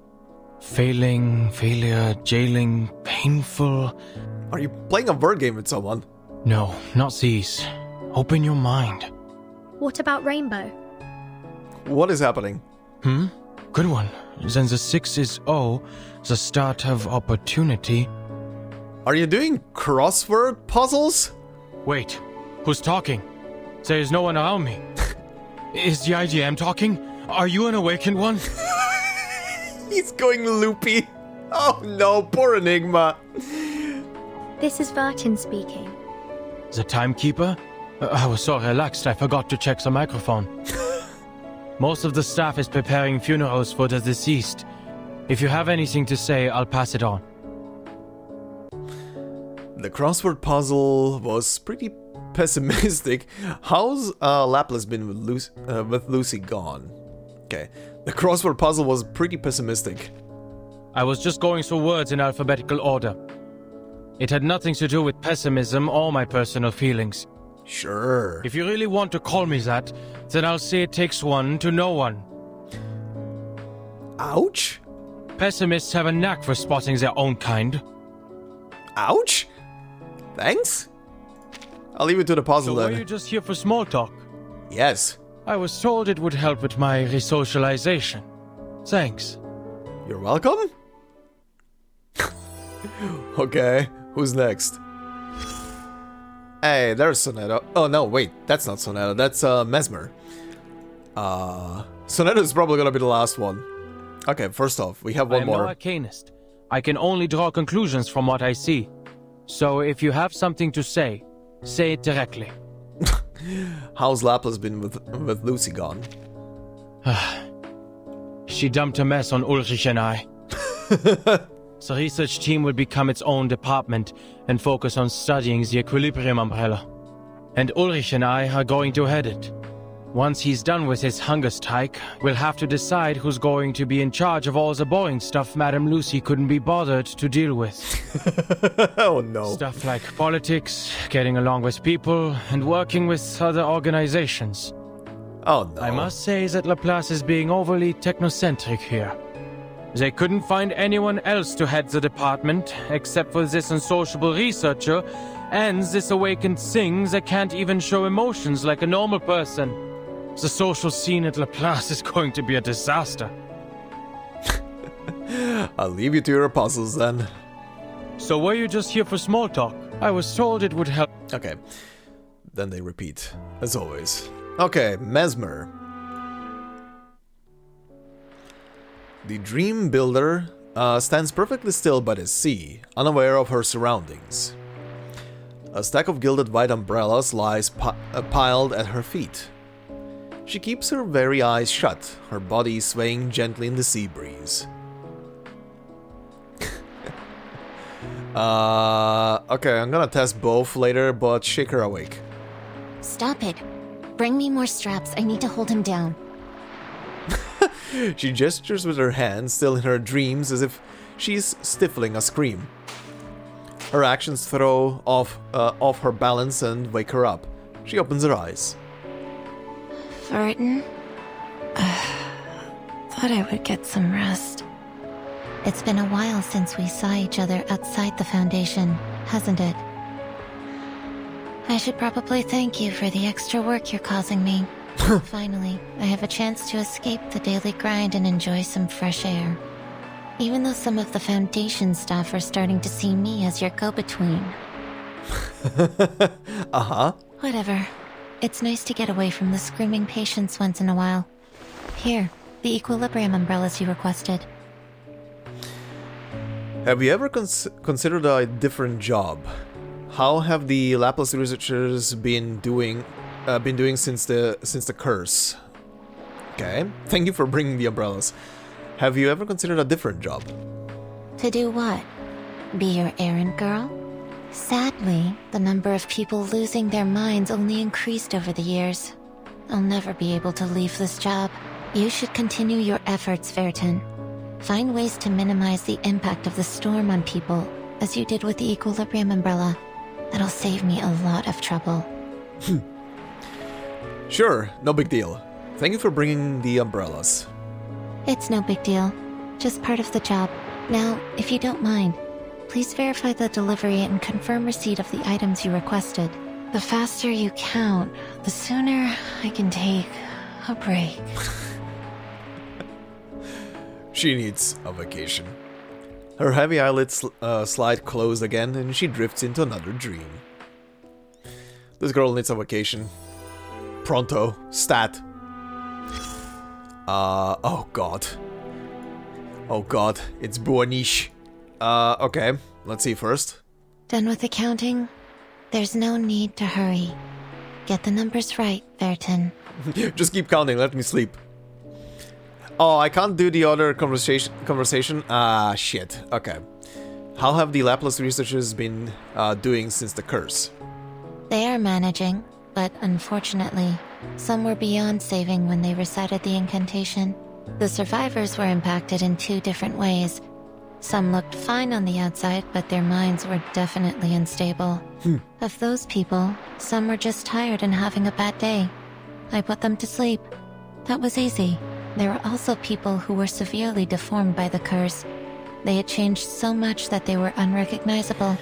S7: Failing, failure, jailing, painful.
S1: Are you playing a word game with someone?
S7: No, not these. Open your mind.
S3: What about rainbow?
S1: What is happening?
S7: Good one. Then the 6 is O, the start of opportunity.
S1: Are you doing crossword puzzles?
S7: Wait, who's talking? There is no one around me. Is the IGM talking? Are you an awakened one?
S1: He's going loopy. Oh no, poor Enigma.
S3: This is Vertin speaking.
S7: The Timekeeper? I was so relaxed I forgot to check the microphone. Most of the staff is preparing funerals for the deceased. If you have anything to say, I'll pass it on.
S1: The crossword puzzle was pretty pessimistic. How's Laplace been with Lucy gone? Okay, the crossword puzzle was pretty pessimistic.
S7: I was just going through words in alphabetical order. It had nothing to do with pessimism or my personal feelings.
S1: Sure.
S7: If you really want to call me that, then I'll say it takes one to know one.
S1: Ouch?
S7: Pessimists have a knack for spotting their own kind.
S1: Ouch? Thanks? I'll leave it to the puzzle
S7: So
S1: then.
S7: were you just here for small talk?
S1: Yes.
S7: I was told it would help with my resocialization. Thanks.
S1: You're welcome? Okay, who's next? Hey, there's Sonetto. Oh no, wait, that's not Sonetto, that's Mesmer. Sonetto is probably gonna be the last one. Okay, first off, we have one more.
S7: I am no Arcanist. I can only draw conclusions from what I see. So if you have something to say it directly.
S1: How's Laplace been with Lucy gone?
S7: She dumped a mess on Ulrich and I. The research team will become its own department and focus on studying the equilibrium umbrella. And Ulrich and I are going to head it. Once he's done with his Hungerstrike, we'll have to decide who's going to be in charge of all the boring stuff Madame Lucy couldn't be bothered to deal with.
S1: Oh no.
S7: Stuff like politics, getting along with people, and working with other organizations.
S1: Oh no.
S7: I must say that Laplace is being overly technocentric here. They couldn't find anyone else to head the department, except for this unsociable researcher, and this awakened thing that can't even show emotions like a normal person. The social scene at Laplace is going to be a disaster.
S1: I'll leave you to your puzzles then.
S7: So were you just here for small talk? I was told it would help.
S1: Okay. Then they repeat, as always. Okay, Mesmer. The Dream Builder stands perfectly still by the sea, unaware of her surroundings. A stack of gilded white umbrellas lies piled at her feet. She keeps her very eyes shut, her body swaying gently in the sea breeze. Okay, I'm gonna test both later, but shake her awake.
S2: Stop it. Bring me more straps. I need to hold him down.
S1: She gestures with her hands, still in her dreams, as if she's stifling a scream. Her actions throw off her balance and wake her up. She opens her eyes.
S2: Vertin? Thought I would get some rest. It's been a while since we saw each other outside the Foundation, hasn't it? I should probably thank you for the extra work you're causing me. Finally, I have a chance to escape the daily grind and enjoy some fresh air. Even though some of the Foundation staff are starting to see me as your go-between.
S1: Uh-huh.
S2: Whatever. It's nice to get away from the screaming patients once in a while. Here, the equilibrium umbrellas you requested.
S1: Have you ever considered a different job? How have the Laplace researchers been doing since the curse? Okay, thank you for bringing the umbrellas. Have you ever considered a different job?
S2: To do what? Be your errand girl? Sadly, the number of people losing their minds only increased over the years. I'll never be able to leave this job. You should continue your efforts, Vertin. Find ways to minimize the impact of the storm on people, as you did with the equilibrium umbrella. That'll save me a lot of trouble.
S1: Sure, no big deal. Thank you for bringing the umbrellas.
S2: It's no big deal. Just part of the job. Now, if you don't mind, please verify the delivery and confirm receipt of the items you requested. The faster you count, the sooner I can take a break.
S1: She needs a vacation. Her heavy eyelids slide closed again and she drifts into another dream. This girl needs a vacation. Pronto. Stat. Oh god. Oh god, it's Buonish. Okay, let's see first.
S2: Done with the counting? There's no need to hurry. Get the numbers right, Vertin.
S1: Just keep counting, let me sleep. Oh, I can't do the other conversation? Ah, shit. Okay. How have the Laplace researchers been doing since the curse?
S2: They are managing, but unfortunately, some were beyond saving when they recited the incantation. The survivors were impacted in two different ways. Some looked fine on the outside, but their minds were definitely unstable. Of those people, some were just tired and having a bad day. I put them to sleep. That was easy. There were also people who were severely deformed by the curse. They had changed so much that they were unrecognizable.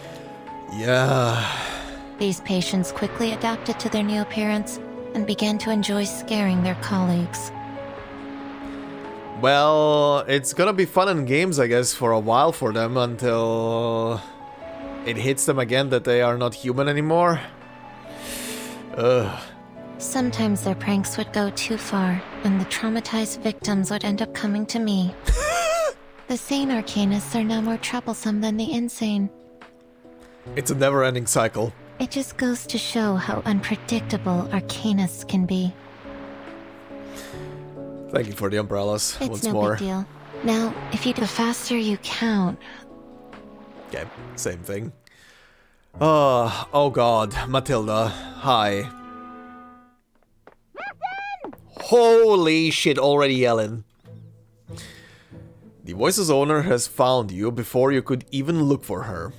S1: Yeah.
S2: These patients quickly adapted to their new appearance and began to enjoy scaring their colleagues.
S1: Well, it's gonna be fun and games, I guess, for a while for them until it hits them again that they are not human anymore. Ugh.
S2: Sometimes their pranks would go too far, and the traumatized victims would end up coming to me. The sane Arcanists are now more troublesome than the insane.
S1: It's a never-ending cycle.
S2: It just goes to show how unpredictable Arcanists can be.
S1: Thank you for the umbrellas
S2: It's
S1: once
S2: no
S1: more.
S2: big deal. Now, if you do, the faster you count.
S1: Okay, same thing. Oh god, Matilda. Hi. Holy shit, already yelling. The Voice's owner has found you before you could even look for her.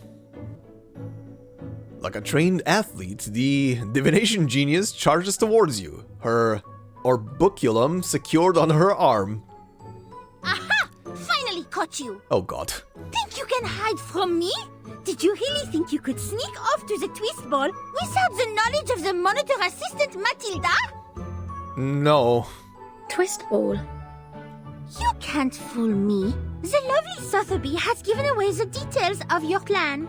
S1: Like a trained athlete, the divination genius charges towards you, her orbiculum secured on her arm.
S2: Aha! Finally caught you!
S1: Oh god.
S2: Think you can hide from me? Did you really think you could sneak off to the twist ball without the knowledge of the monitor assistant Matilda?
S1: No.
S2: Twist ball? You can't fool me. The lovely Sotheby has given away the details of your plan.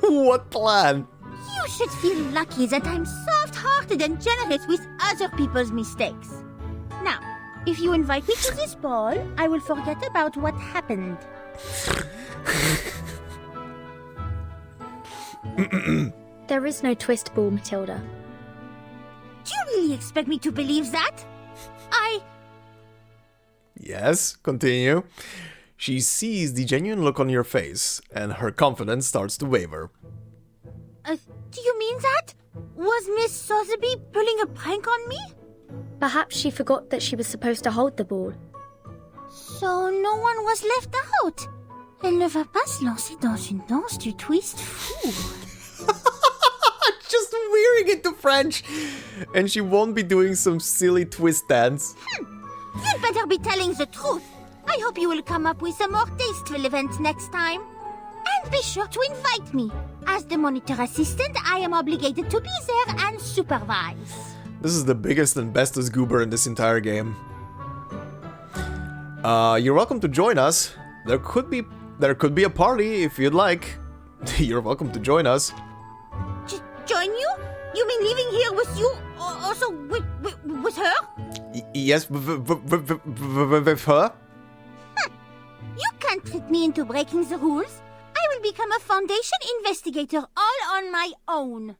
S1: What plan?
S2: You should feel lucky that I'm soft-hearted and generous with other people's mistakes. Now, if you invite me to this ball, I will forget about what happened.
S3: There is no twist ball, Matilda.
S2: Do you really expect me to believe that?
S1: Yes, continue. She sees the genuine look on your face, and her confidence starts to waver.
S2: Do you mean that? Was Miss Sotheby pulling a prank on me?
S3: Perhaps she forgot that she was supposed to hold the ball.
S2: So no one was left out. Elle ne va pas se lancer dans une danse du twist fou.
S1: Just wearing it to French, and she won't be doing some silly twist dance.
S2: You'd better be telling the truth. I hope you will come up with a more tasteful event next time. And be sure to invite me. As the monitor assistant, I am obligated to be there and supervise.
S1: This is the biggest and bestest goober in this entire game. You're welcome to join us. There could be a party if you'd like. You're welcome to join us.
S2: Join you? You mean leaving here with you? Also with her?
S1: Yes, with her?
S2: You can't trick me into breaking the rules. I will become a Foundation investigator all on my own.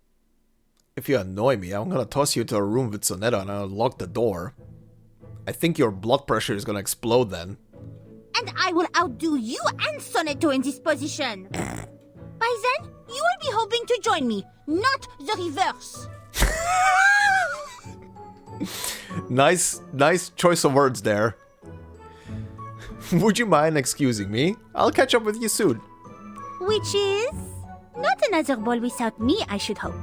S1: If you annoy me, I'm gonna toss you to a room with Sonetto and I'll lock the door. I think your blood pressure is gonna explode then.
S2: And I will outdo you and Sonetto in this position. By then, you will be hoping to join me, not the reverse.
S1: Nice choice of words there. Would you mind excusing me? I'll catch up with you soon.
S2: Which is not another ball without me, I should hope.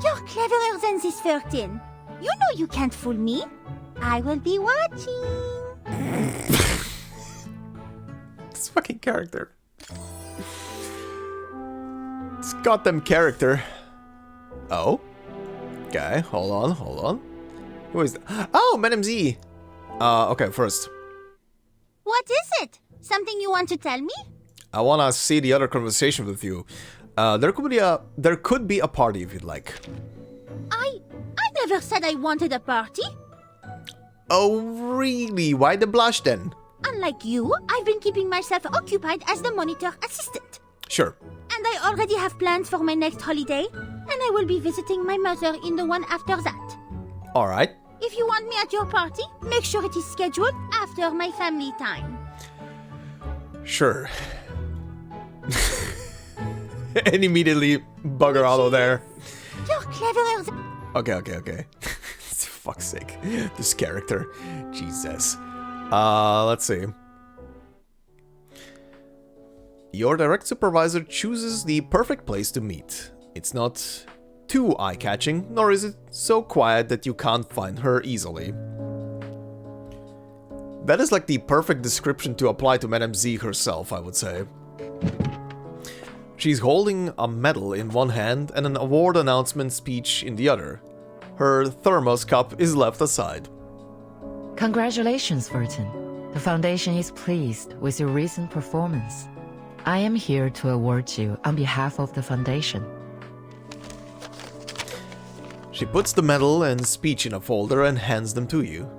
S2: You're cleverer than this Vertin. You know you can't fool me. I will be watching.
S1: This fucking character. This goddamn character. Oh? Okay, hold on. Who is that? Oh, Madame Z! Okay, first.
S2: What is it? Something you want to tell me?
S1: I wanna see the other conversation with you. There could be a party if you'd like.
S2: I never said I wanted a party.
S1: Oh, really? Why the blush then?
S2: Unlike you, I've been keeping myself occupied as the monitor assistant.
S1: Sure.
S2: And I already have plans for my next holiday, and I will be visiting my mother in the one after that.
S1: Alright.
S2: If you want me at your party, make sure it is scheduled after my family time.
S1: Sure. And immediately bugger out of there.
S2: You're cleverer than...
S1: Okay. Fuck's sake. This character. Jesus. Let's see. Your direct supervisor chooses the perfect place to meet. It's not too eye-catching, nor is it so quiet that you can't find her easily. That is like the perfect description to apply to Madame Z herself, I would say. She's holding a medal in one hand and an award announcement speech in the other. Her thermos cup is left aside.
S8: Congratulations, Vertin. The Foundation is pleased with your recent performance. I am here to award you on behalf of the Foundation.
S1: She puts the medal and speech in a folder and hands them to you.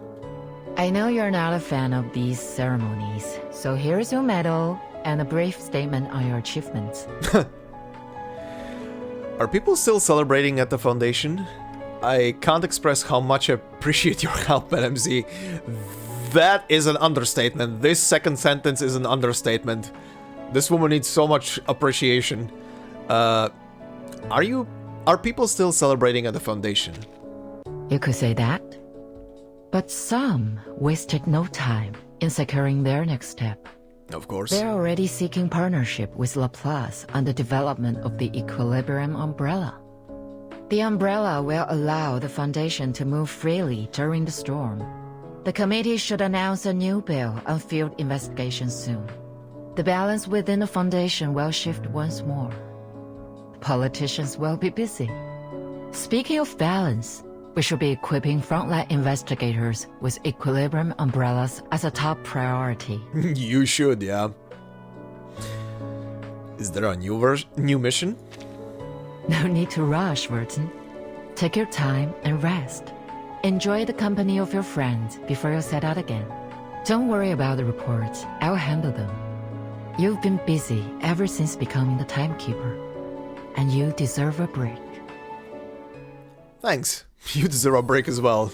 S8: I know you're not a fan of these ceremonies, so here's your medal and a brief statement on your achievements.
S1: Are people still celebrating at the Foundation? I can't express how much I appreciate your help, Madame Z. That is an understatement. This second sentence is an understatement. This woman needs so much appreciation. Are people still celebrating at the Foundation?
S8: You could say that. But some wasted no time in securing their next step.
S1: Of course.
S8: They're already seeking partnership with Laplace on the development of the Equilibrium Umbrella. The umbrella will allow the Foundation to move freely during the storm. The committee should announce a new bill on field investigation soon. The balance within the Foundation will shift once more. The politicians will be busy. Speaking of balance, we should be equipping frontline investigators with Equilibrium umbrellas as a top priority.
S1: You should, yeah. Is there a new mission?
S8: No need to rush, Vertin. Take your time and rest. Enjoy the company of your friends before you set out again. Don't worry about the reports. I'll handle them. You've been busy ever since becoming the Timekeeper, and you deserve a break.
S1: Thanks. You deserve a break as well.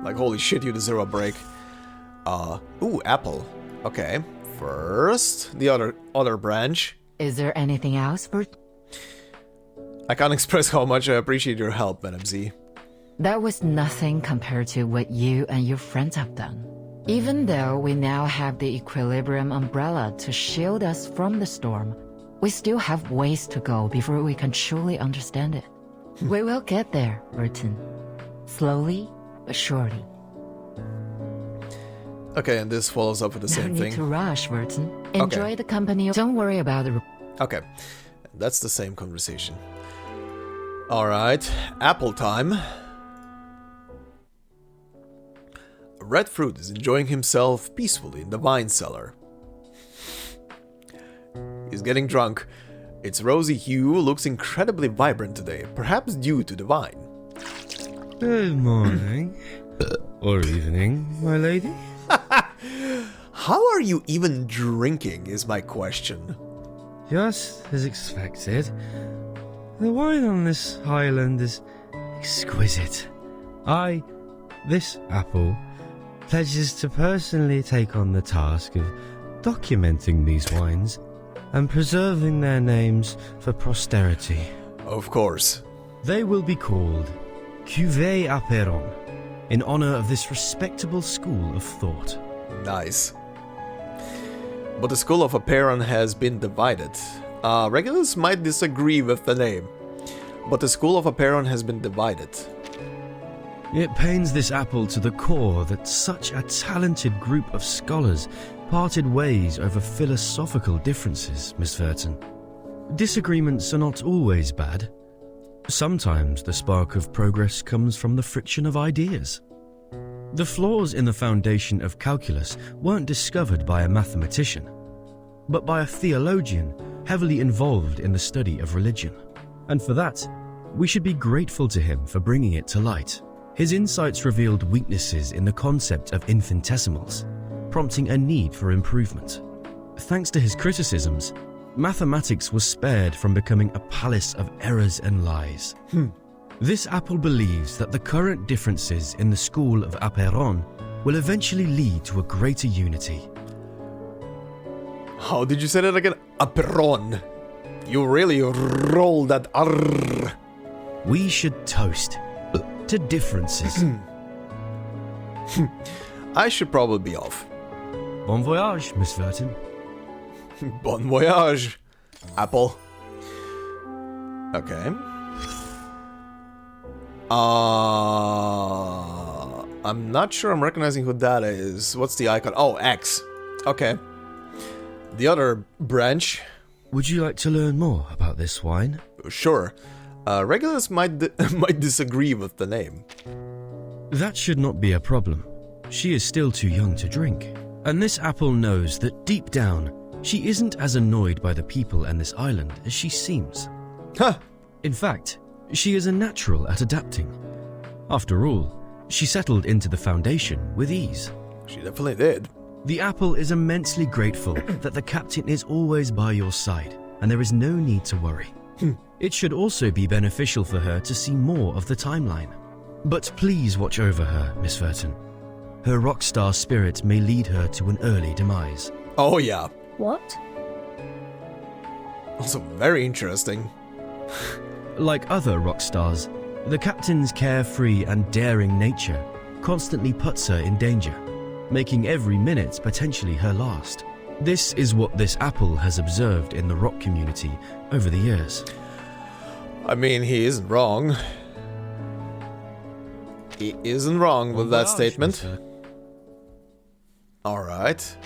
S1: Like, holy shit, you deserve a break. Ooh, apple. Okay. First, the other branch.
S8: Is there anything else, Vertin?
S1: I can't express how much I appreciate your help, Madam Z.
S8: That was nothing compared to what you and your friends have done. Even though we now have the Equilibrium umbrella to shield us from the storm, we still have ways to go before we can truly understand it. We will get there, Vertin. Slowly, but surely.
S1: Okay, and this follows up with the same
S8: No
S1: thing.
S8: need to rush, Vertin. Enjoy the company. Don't worry about the...
S1: Okay, that's the same conversation. Alright, apple time. Red Fruit is enjoying himself peacefully in the wine cellar. He's getting drunk. Its rosy hue looks incredibly vibrant today, perhaps due to the wine.
S9: Good morning. Or evening, my lady.
S1: How are you even drinking, is my question.
S9: Just as expected. The wine on this island is exquisite. This apple, pledges to personally take on the task of documenting these wines and preserving their names for posterity.
S1: Of course.
S9: They will be called Cuvée Aperon, in honor of this respectable school of thought.
S1: Nice. But the school of Aperon has been divided. Regulars might disagree with the name, but the school of Aperon has been divided.
S9: It pains this apple to the core that such a talented group of scholars parted ways over philosophical differences, Miss Vertin. Disagreements are not always bad. Sometimes the spark of progress comes from the friction of ideas. The flaws in the foundation of calculus weren't discovered by a mathematician, but by a theologian heavily involved in the study of religion. And for that, we should be grateful to him for bringing it to light. His insights revealed weaknesses in the concept of infinitesimals, prompting a need for improvement. Thanks to his criticisms, mathematics was spared from becoming a palace of errors and lies. This apple believes that the current differences in the school of Aperon will eventually lead to a greater unity.
S1: How did you say that again? Aperon. You really rolled that R.
S9: We should toast to differences.
S1: I should probably be off.
S9: Bon voyage, Miss Vertin.
S1: Bon voyage, apple. Okay. I'm not sure I'm recognizing who that is. What's the icon? Oh, X. Okay. The other branch.
S9: Would you like to learn more about this wine?
S1: Sure. Regulars might disagree with the name.
S9: That should not be a problem. She is still too young to drink. And this apple knows that deep down, she isn't as annoyed by the people and this island as she seems.
S1: Huh.
S9: In fact, she is a natural at adapting. After all, she settled into the Foundation with ease.
S1: She definitely did.
S9: The apple is immensely grateful that the captain is always by your side, and there is no need to worry. It should also be beneficial for her to see more of the timeline. But please watch over her, Miss Vertin. Her rock star spirit may lead her to an early demise.
S1: Oh yeah.
S3: What?
S1: Also very interesting.
S9: Like other rock stars, the captain's carefree and daring nature constantly puts her in danger, making every minute potentially her last. This is what this apple has observed in the rock community over the years.
S1: I mean, he isn't wrong. He isn't wrong with that statement. Alright.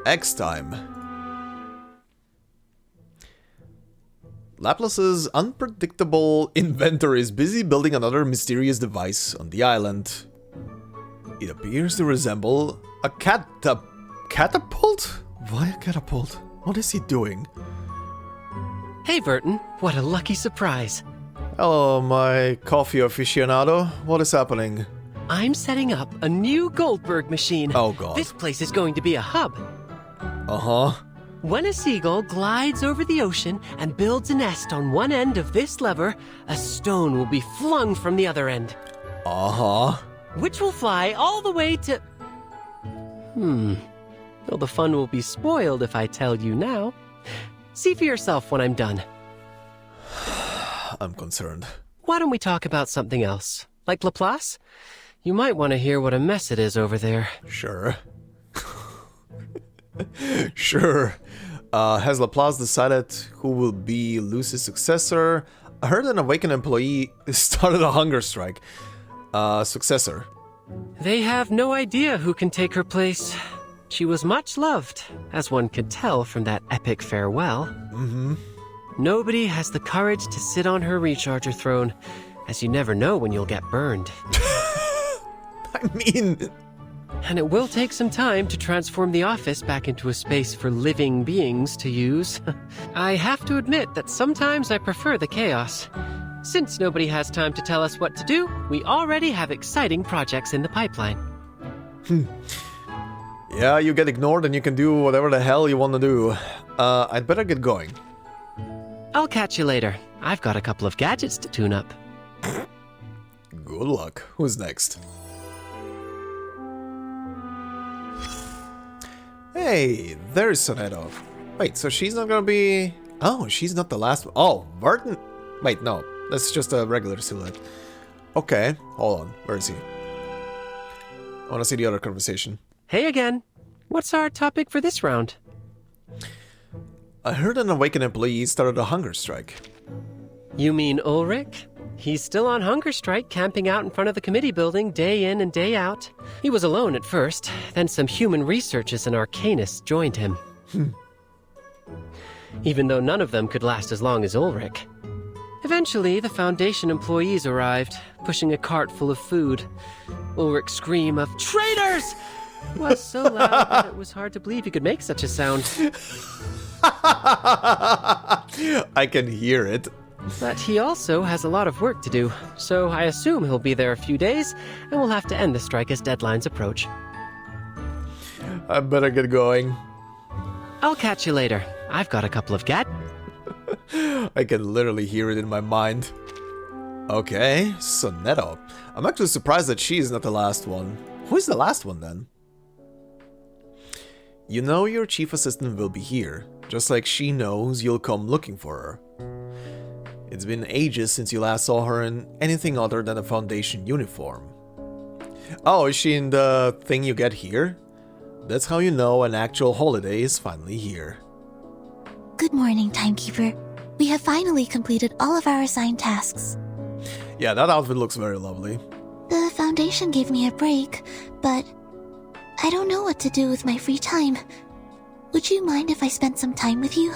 S1: X time. Laplace's unpredictable inventor is busy building another mysterious device on the island. It appears to resemble a catapult? Why a catapult? What is he doing?
S10: Hey, Vertin. What a lucky surprise.
S1: Hello, my coffee aficionado. What is happening?
S10: I'm setting up a new Goldberg machine.
S1: Oh, God.
S10: This place is going to be a hub.
S1: Uh-huh.
S10: When a seagull glides over the ocean and builds a nest on one end of this lever, a stone will be flung from the other end.
S1: Uh-huh.
S10: Which will fly all the way to... Well, the fun will be spoiled if I tell you now. See for yourself when I'm done.
S1: I'm concerned.
S10: Why don't we talk about something else? Like Laplace? You might want to hear what a mess it is over there.
S1: Sure. Sure. Has Laplace decided who will be Lucy's successor? I heard an awakened employee started a hunger strike. Successor.
S10: They have no idea who can take her place. She was much loved, as one could tell from that epic farewell.
S1: Mm-hmm.
S10: Nobody has the courage to sit on her recharger throne, as you never know when you'll get burned.
S1: I mean...
S10: And it will take some time to transform the office back into a space for living beings to use. I have to admit that sometimes I prefer the chaos. Since nobody has time to tell us what to do, we already have exciting projects in the pipeline.
S1: Yeah, you get ignored and you can do whatever the hell you want to do. I'd better get going.
S10: I'll catch you later. I've got a couple of gadgets to tune up.
S1: Good luck. Who's next? Hey, there's Sonetto. Wait, so she's not gonna be... Oh, she's not the last one. Oh, Vertin? Wait, no. That's just a regular silhouette. Okay, hold on. Where is he? I wanna see the other conversation.
S10: Hey again. What's our topic for this round?
S1: I heard an awakened employee started a hunger strike.
S10: You mean Ulrich? He's still on hunger strike, camping out in front of the committee building day in and day out. He was alone at first, then some human researchers and Arcanists joined him. Even though none of them could last as long as Ulrich. Eventually, the Foundation employees arrived, pushing a cart full of food. Ulrich's scream of, "Traitors!" was so loud that it was hard to believe he could make such a sound.
S1: I can hear it.
S10: But he also has a lot of work to do, so I assume he'll be there a few days, and we'll have to end the strike as deadlines approach.
S1: I better get going.
S10: I'll catch you later. I've got a couple of
S1: I can literally hear it in my mind. Okay, Sonetto. I'm actually surprised that she is not the last one. Who is the last one then? You know your chief assistant will be here, just like she knows you'll come looking for her. It's been ages since you last saw her in anything other than a Foundation uniform. Oh, is she in the thing you get here? That's how you know an actual holiday is finally here.
S2: Good morning, Timekeeper. We have finally completed all of our assigned tasks.
S1: Yeah, that outfit looks very lovely.
S2: The Foundation gave me a break, but I don't know what to do with my free time. Would you mind if I spent some time with you?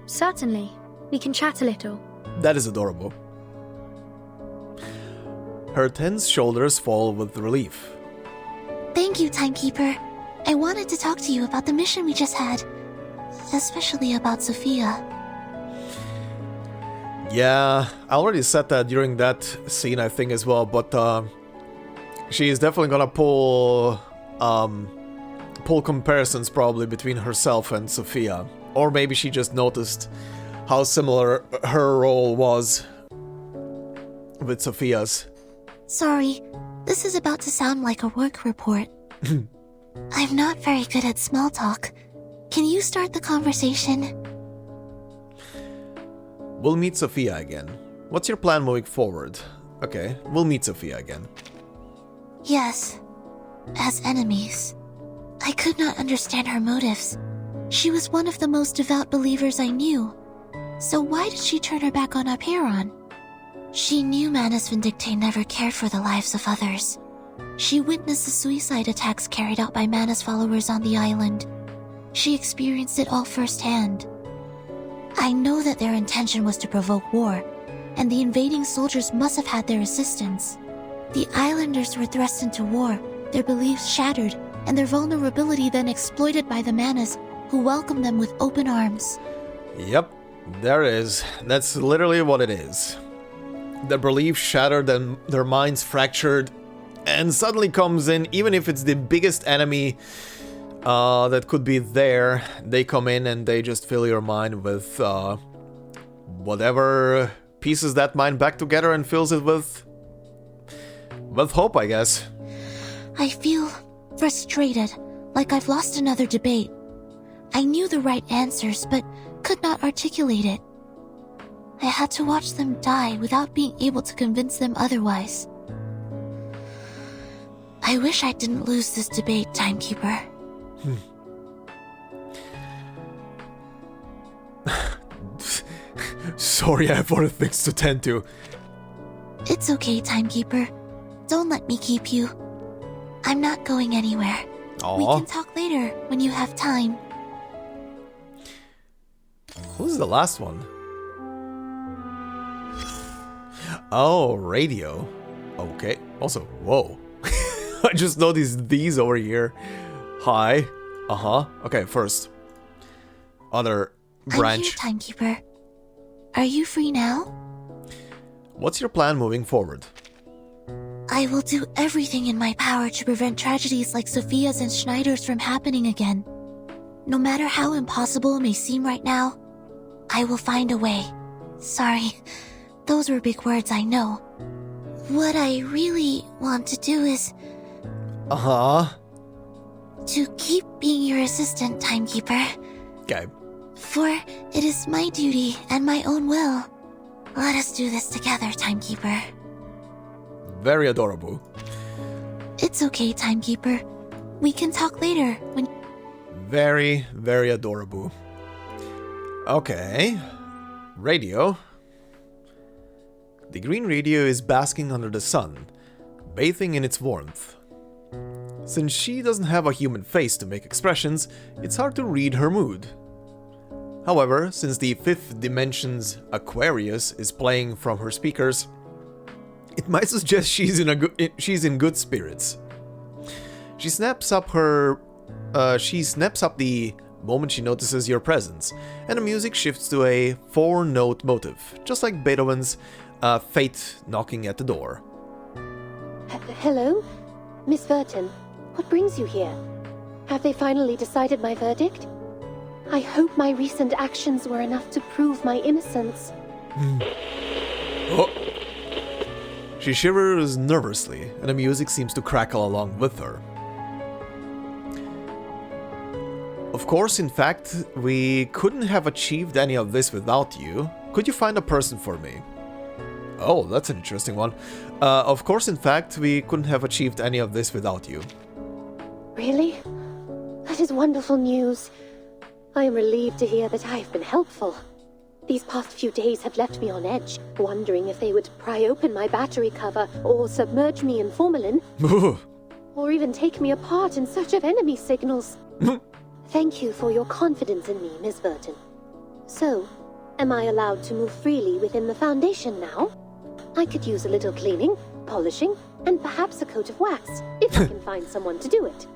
S3: Certainly. We can chat a little.
S1: That is adorable. Her tense shoulders fall with relief.
S2: Thank you, Timekeeper. I wanted to talk to you about the mission we just had. Especially about Sophia.
S1: Yeah, I already said that during that scene, I think, as well, but she is definitely gonna pull comparisons probably between herself and Sophia. Or maybe she just noticed how similar her role was with Sophia's.
S2: Sorry, this is about to sound like a work report. I'm not very good at small talk. Can you start the conversation?
S1: We'll meet Sophia again. What's your plan moving forward? Okay, we'll meet Sophia again.
S2: Yes, as enemies. I could not understand her motives. She was one of the most devout believers I knew. So why did she turn her back on Aperon? She knew Manus Vindictae never cared for the lives of others. She witnessed the suicide attacks carried out by Manus followers on the island. She experienced it all firsthand. I know that their intention was to provoke war, and the invading soldiers must have had their assistance. The islanders were thrust into war, their beliefs shattered, and their vulnerability then exploited by the Manus, who welcomed them with open arms.
S1: Yep, there it is. That's literally what it is. Their beliefs shattered and their minds fractured, and suddenly comes in, even if it's the biggest enemy that could be there, they come in and they just fill your mind with whatever pieces that mind back together and fills it with hope, I guess.
S2: I feel frustrated, like I've lost another debate. I knew the right answers, but could not articulate it. I had to watch them die without being able to convince them otherwise. I wish I didn't lose this debate, Timekeeper.
S1: Sorry, I have other things to tend to.
S2: It's okay, Timekeeper. Don't let me keep you. I'm not going anywhere.
S1: Aww.
S2: We can talk later when you have time.
S1: Who's the last one? Oh, radio. Okay. Also, whoa. I just noticed these over here. Hi. Uh-huh. Okay, first. Other branch.
S2: I'm here, Timekeeper. Are you free now?
S1: What's your plan moving forward?
S2: I will do everything in my power to prevent tragedies like Sophia's and Schneider's from happening again. No matter how impossible it may seem right now, I will find a way. Sorry, those were big words, I know. What I really want to do is...
S1: Uh-huh.
S2: to keep being your assistant, Timekeeper.
S1: Okay.
S2: For it is my duty and my own will. Let us do this together, Timekeeper.
S1: Very adorable.
S2: It's okay, Timekeeper. We can talk later when...
S1: Very, very adorable. Okay. Radio. The green radio is basking under the sun, bathing in its warmth. Since she doesn't have a human face to make expressions, it's hard to read her mood. However, since the fifth dimension's Aquarius is playing from her speakers, it might suggest she's in good spirits. She snaps up the moment she notices your presence, and the music shifts to a 4-note motive, just like Beethoven's Fate knocking at the door.
S11: Hello? Miss Vertin, what brings you here? Have they finally decided my verdict? I hope my recent actions were enough to prove my innocence.
S1: Oh. She shivers nervously, and the music seems to crackle along with her. Of course, in fact, we couldn't have achieved any of this without you. Could you find a person for me? Oh, that's an interesting one. Of course, in fact, we couldn't have achieved any of this without you.
S11: Really? That is wonderful news. I am relieved to hear that I have been helpful. These past few days have left me on edge, wondering if they would pry open my battery cover or submerge me in formalin, or even take me apart in search of enemy signals. Thank you for your confidence in me, Miss Vertin. So, am I allowed to move freely within the Foundation now? I could use a little cleaning, polishing, and perhaps a coat of wax, if I can find someone to do it.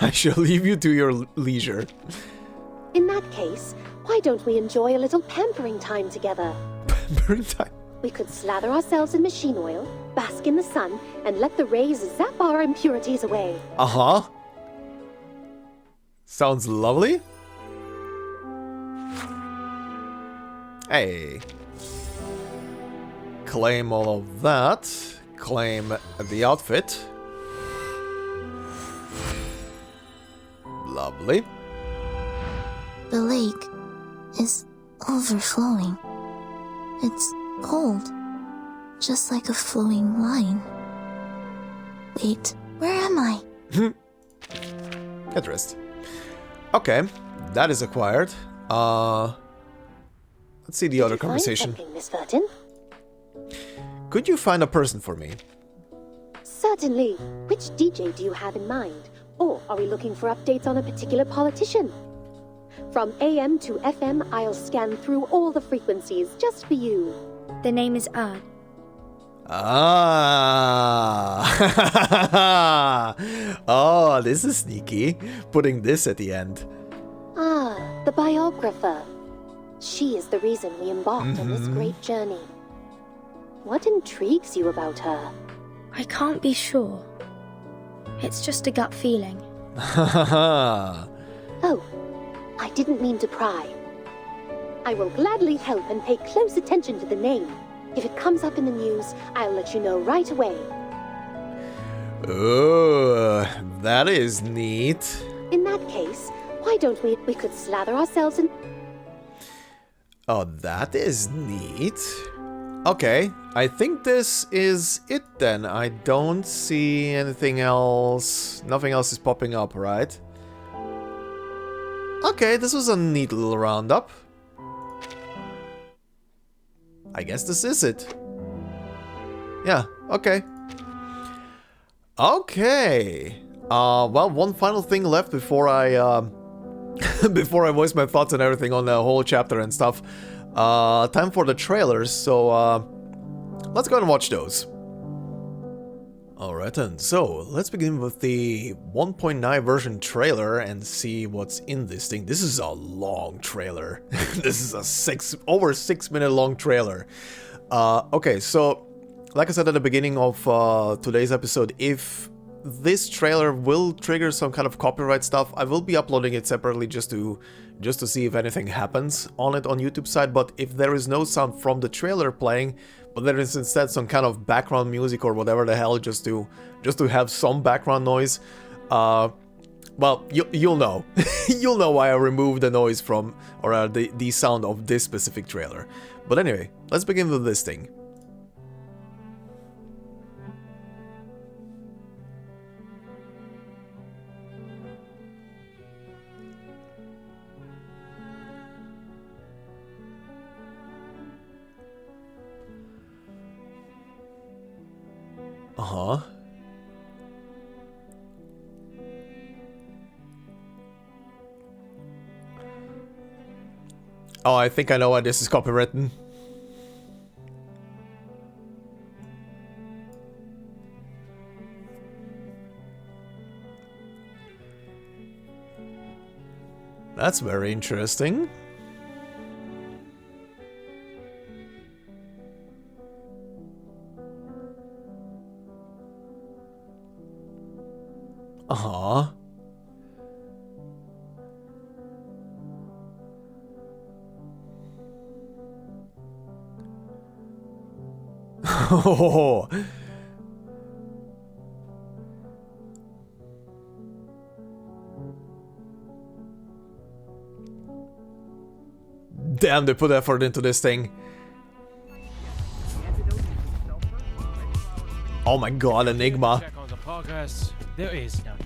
S1: I shall leave you to your leisure.
S11: In that case, why don't we enjoy a little pampering time together?
S1: Pampering time?
S11: We could slather ourselves in machine oil, bask in the sun, and let the rays zap our impurities away.
S1: Uh-huh. Sounds lovely. Hey. Claim all of that. Claim the outfit. Lovely.
S2: The lake is overflowing. It's cold, just like a flowing line. Wait, where am I?
S1: Get rest. Okay, that is acquired. Let's see the other conversation.
S11: Find Miss Vertin?
S1: Could you find a person for me?
S11: Certainly. Which DJ do you have in mind? Or are we looking for updates on a particular politician? From AM to FM, I'll scan through all the frequencies just for you.
S3: The name is Erd.
S1: Ah. Oh, this is sneaky. Putting this at the end.
S11: Ah, the biographer. She is the reason we embarked on this great journey. What intrigues you about her?
S3: I can't be sure. It's just a gut feeling.
S11: Oh, I didn't mean to pry. I will gladly help and pay close attention to the name. If it comes up in the news, I'll let you know right away.
S1: Oh, that is neat.
S11: In that case, why don't we could slather ourselves in...
S1: Oh, that is neat. Okay, I think this is it then. I don't see anything else. Nothing else is popping up, right? Okay, this was a neat little roundup. I guess this is it. Yeah, okay. Okay. Well, one final thing left before I before I voice my thoughts and everything on the whole chapter and stuff. Time for the trailers, so let's go and watch those. Alright then, so let's begin with the 1.9 version trailer and see what's in this thing. This is a long trailer. This is a over 6 minute long trailer. Okay, so like I said at the beginning of today's episode, if this trailer will trigger some kind of copyright stuff, I will be uploading it separately just to see if anything happens on it on YouTube side. But if there is no sound from the trailer playing, but there is instead some kind of background music or whatever the hell, just to have some background noise, well, you'll know. You'll know why I removed the noise from, or the sound of this specific trailer. But anyway, let's begin with this thing. Uh-huh. Oh, I think I know why this is copywritten. That's very interesting. Uh-huh. Oh. Damn, they put effort into this thing. Oh my god, Enigma.
S7: Check on the progress. There is none.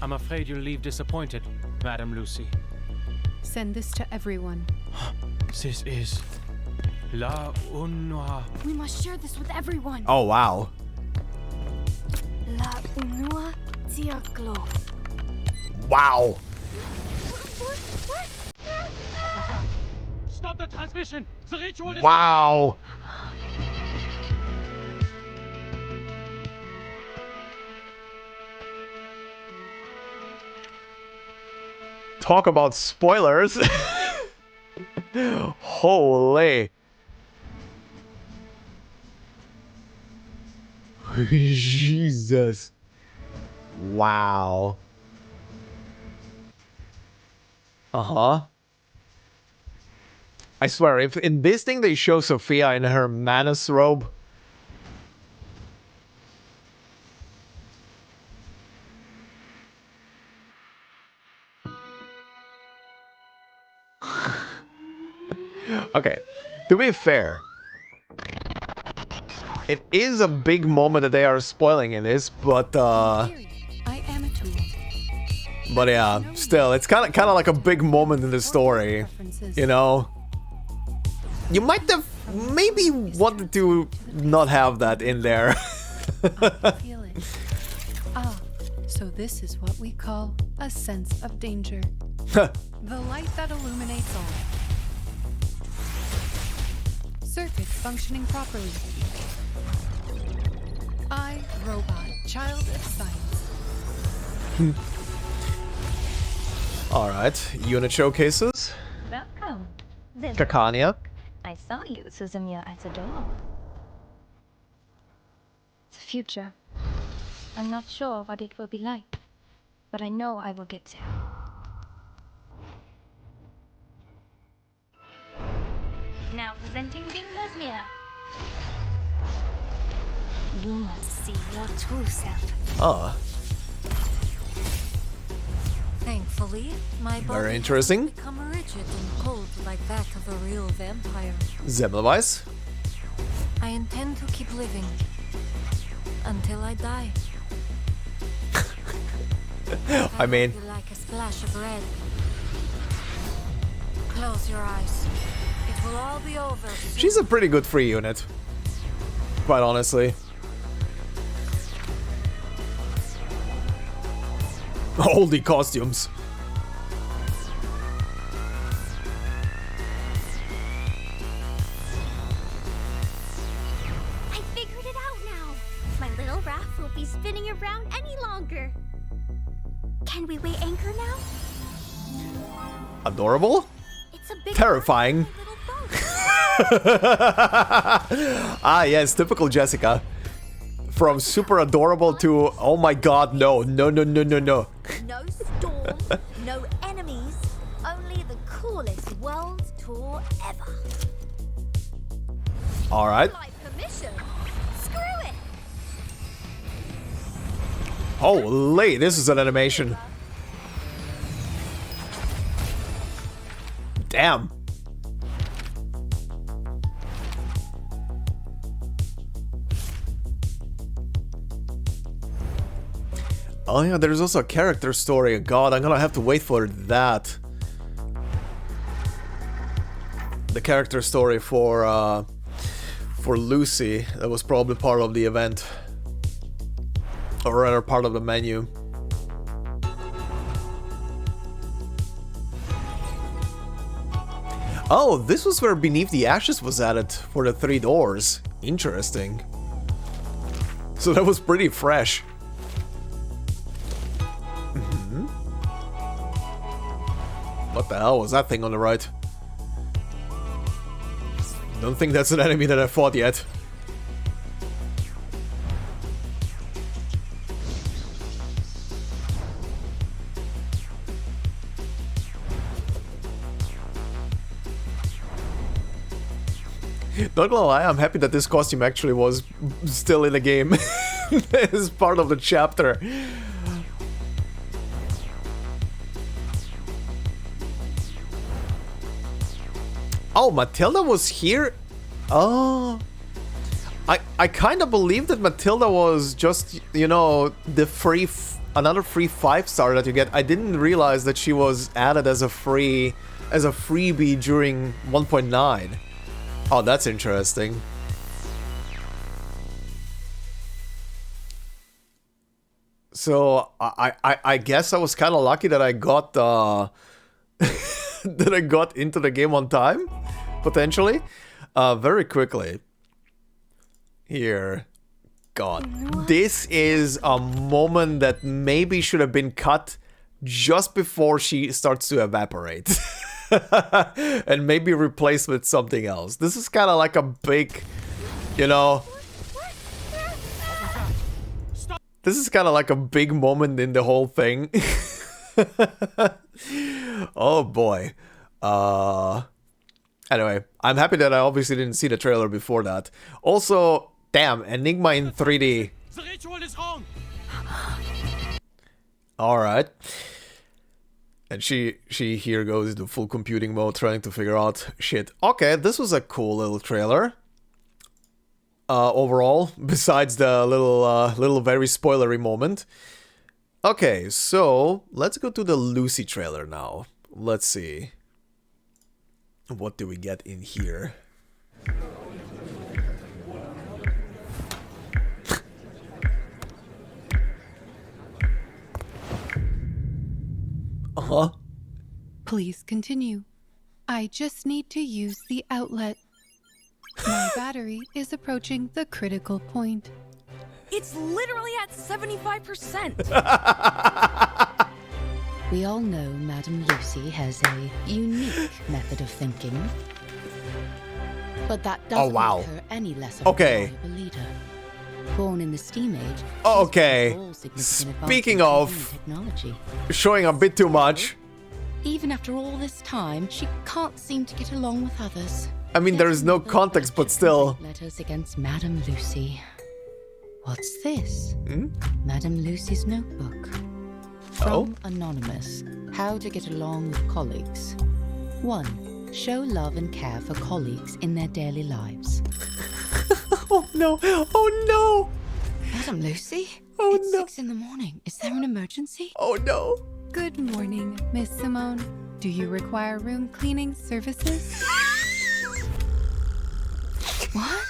S7: I'm afraid you'll leave disappointed, Madam Lucy.
S6: Send this to everyone.
S7: This is La Unua.
S12: We must share this with everyone.
S1: Oh wow.
S12: La Unua Tiaklo.
S1: Wow.
S7: Stop the transmission! The ritual is...
S1: Wow. Talk about spoilers. Holy. Jesus. Wow. Uh-huh. I swear, if in this thing they show Sophia in her Manus robe. Okay, to be fair, It is a big moment that they are spoiling in this, but
S6: I am a tool.
S1: but yeah, still, it's kind of like a big moment in the story, you know? You might have maybe wanted to not have that in there.
S6: Feel it. Ah, so this is what we call a sense of danger. The light that illuminates all. Circuits functioning properly. I, robot, child of science.
S1: Alright, unit showcases.
S13: Welcome.
S1: Arcania.
S13: I saw you, Suzumiya, at the door. The future. I'm not sure what it will be like, but I know I will get there. Now presenting Suzumiya. You must see your true self.
S1: Ah,
S14: Thankfully, my body
S1: very interesting.
S14: has become rigid and cold like that of a real vampire.
S1: Zemmelweis.
S14: I intend to keep living until I die.
S1: I mean,
S14: feel like a splash of red. Close your eyes. It will all be over.
S1: she's a pretty good free unit. Quite honestly. All the costumes.
S2: I figured it out now. My little raft won't be spinning around any longer. Can we weigh anchor now?
S1: Adorable?
S2: It's a big
S1: Terrifying. Ah, yes, typical Jessica. From super adorable to, oh my god, no.
S3: No storm, no enemies, only the coolest world tour ever.
S1: Alright.
S3: My permission. Screw it.
S1: Holy, this is an animation. Damn. Oh yeah, there's also a character story. God, I'm gonna have to wait for that. The character story for Lucy. That was probably part of the event. Or rather, part of the menu. Oh, this was where Beneath the Ashes was added for the 3 doors. Interesting. So that was pretty fresh. What the hell was that thing on the right? Don't think that's an enemy that I fought yet. Not gonna lie, I'm happy that this costume actually was still in the game. As part of the chapter. Oh, Matilda was here? Oh. I kind of believe that Matilda was just, you know, the free... another free 5-star that you get. I didn't realize that she was added as a free... as a freebie during 1.9. Oh, that's interesting. So, I guess I was kind of lucky that I got... that I got into the game on time, potentially. Very quickly. Here. God. This is a moment that maybe should have been cut just before she starts to evaporate. And maybe replaced with something else. This is kind of like a big, you know... This is kind of like a big moment in the whole thing. Oh boy. Anyway, I'm happy that I obviously didn't see the trailer before that. Also, damn, Enigma in 3D.
S15: The ritual is wrong.
S1: Alright. And she here goes into full computing mode, trying to figure out shit. Okay, this was a cool little trailer. overall, besides the little very spoilery moment. Okay, so let's go to the Lucy trailer now. Let's see. What do we get in here? Uh-huh.
S6: Please continue. I just need to use the outlet. My battery is approaching the critical point.
S15: It's literally at 75%.
S16: We all know Madame Lucy has a unique method of thinking. But that doesn't make her any less of a valuable leader. Born in the Steam Age.
S1: Okay. Speaking of showing a bit too much.
S16: Even after all this time, she can't seem to get along with others.
S1: I mean, there is no context, but still.
S16: Letters against Madame Lucy. What's this? Madame Lucy's notebook. From Anonymous. How to get along with colleagues. 1. Show love and care for colleagues in their daily lives.
S1: Oh no! Oh no!
S16: Madame Lucy?
S1: Oh
S16: it's
S1: no!
S16: 6 in the morning. Is there an emergency?
S1: Oh no!
S6: Good morning, Miss Simone. Do you require room cleaning services?
S16: What?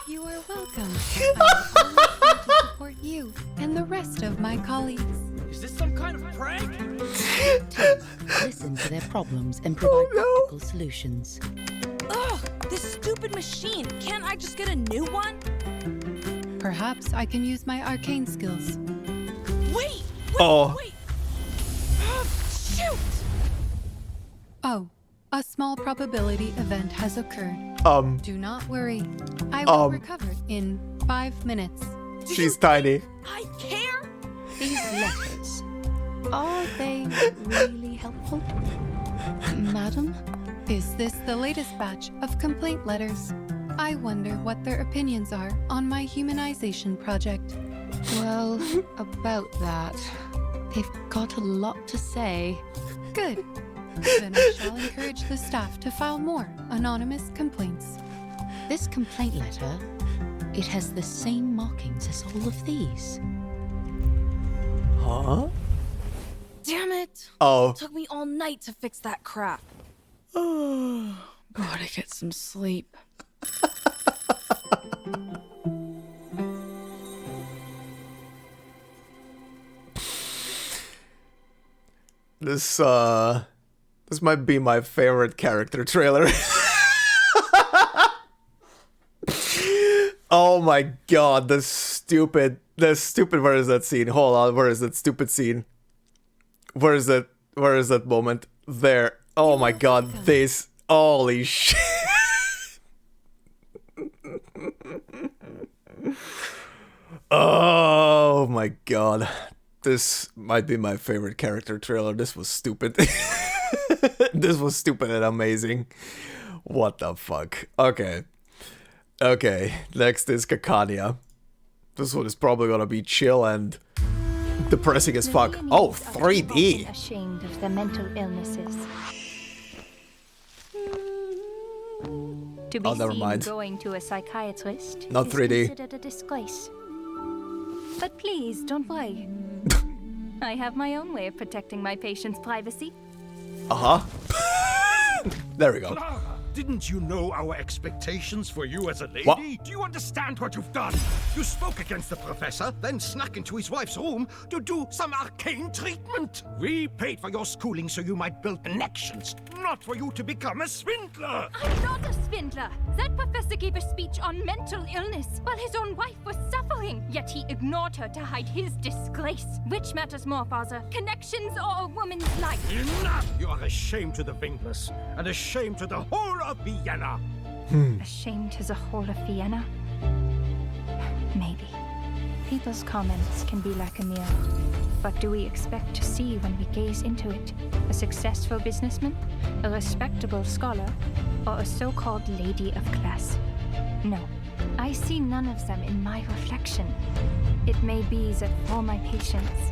S6: You are welcome. I will always here to support you and the rest of my colleagues.
S17: Is this some kind of prank?
S16: 2. Listen to their problems and provide practical solutions.
S15: Ugh! This stupid machine! Can't I just get a new one?
S6: Perhaps I can use my arcane skills.
S15: Wait! Wait! Shoot!
S6: Oh, a small probability event has occurred. Do not worry. I will recover in 5 minutes.
S1: She's tiny.
S15: I care?
S16: These letters, are they really helpful? Madam?
S6: Is this the latest batch of complaint letters? I wonder what their opinions are on my humanization project.
S16: Well, about that, they've got a lot to say.
S6: Good. Then I shall encourage the staff to file more anonymous complaints.
S16: This complaint letter, it has the same markings as all of these.
S1: Huh?
S15: Damn it!
S1: Oh.
S15: It took me all night to fix that crap. Gotta get some sleep.
S1: This might be my favorite character trailer. Oh my god, the stupid, where is that scene? Hold on, where is that stupid scene? Where is that moment? There. Oh my god, this, holy shit. Oh my god. This might be my favorite character trailer. This was stupid. This was stupid and amazing. What the fuck? Okay. Okay, next is Cacania. This one is probably gonna be chill and depressing as fuck. Oh, 3D!
S13: Ashamed of their mental illnesses. To be
S1: never
S13: seen
S1: mind.
S13: going to a psychiatrist
S1: Not
S13: is
S1: 3D.
S13: considered a disgrace. But please, don't worry. I have my own way of protecting my patients' privacy.
S1: Uh-huh. There we go.
S17: Clara, didn't you know our expectations for you as a lady?
S1: What?
S17: Do you understand what you've done? You spoke against the professor, then snuck into his wife's room to do some arcane treatment. We paid for your schooling so you might build connections, not for you to become a swindler.
S18: I'm not a swindler. That professor gave a speech on mental illness while his own wife was suffering. Yet he ignored her to hide his disgrace. Which matters more, father? Connections or a woman's life?
S17: Enough! You are a shame to the Winglers, and a shame to the whole of Vienna.
S13: Ashamed to the whole of Vienna? Maybe. People's comments can be like a mirror. What do we expect to see when we gaze into it? A successful businessman? A respectable scholar? Or a so-called lady of class? No, I see none of them in my reflection. It may be that for my patients,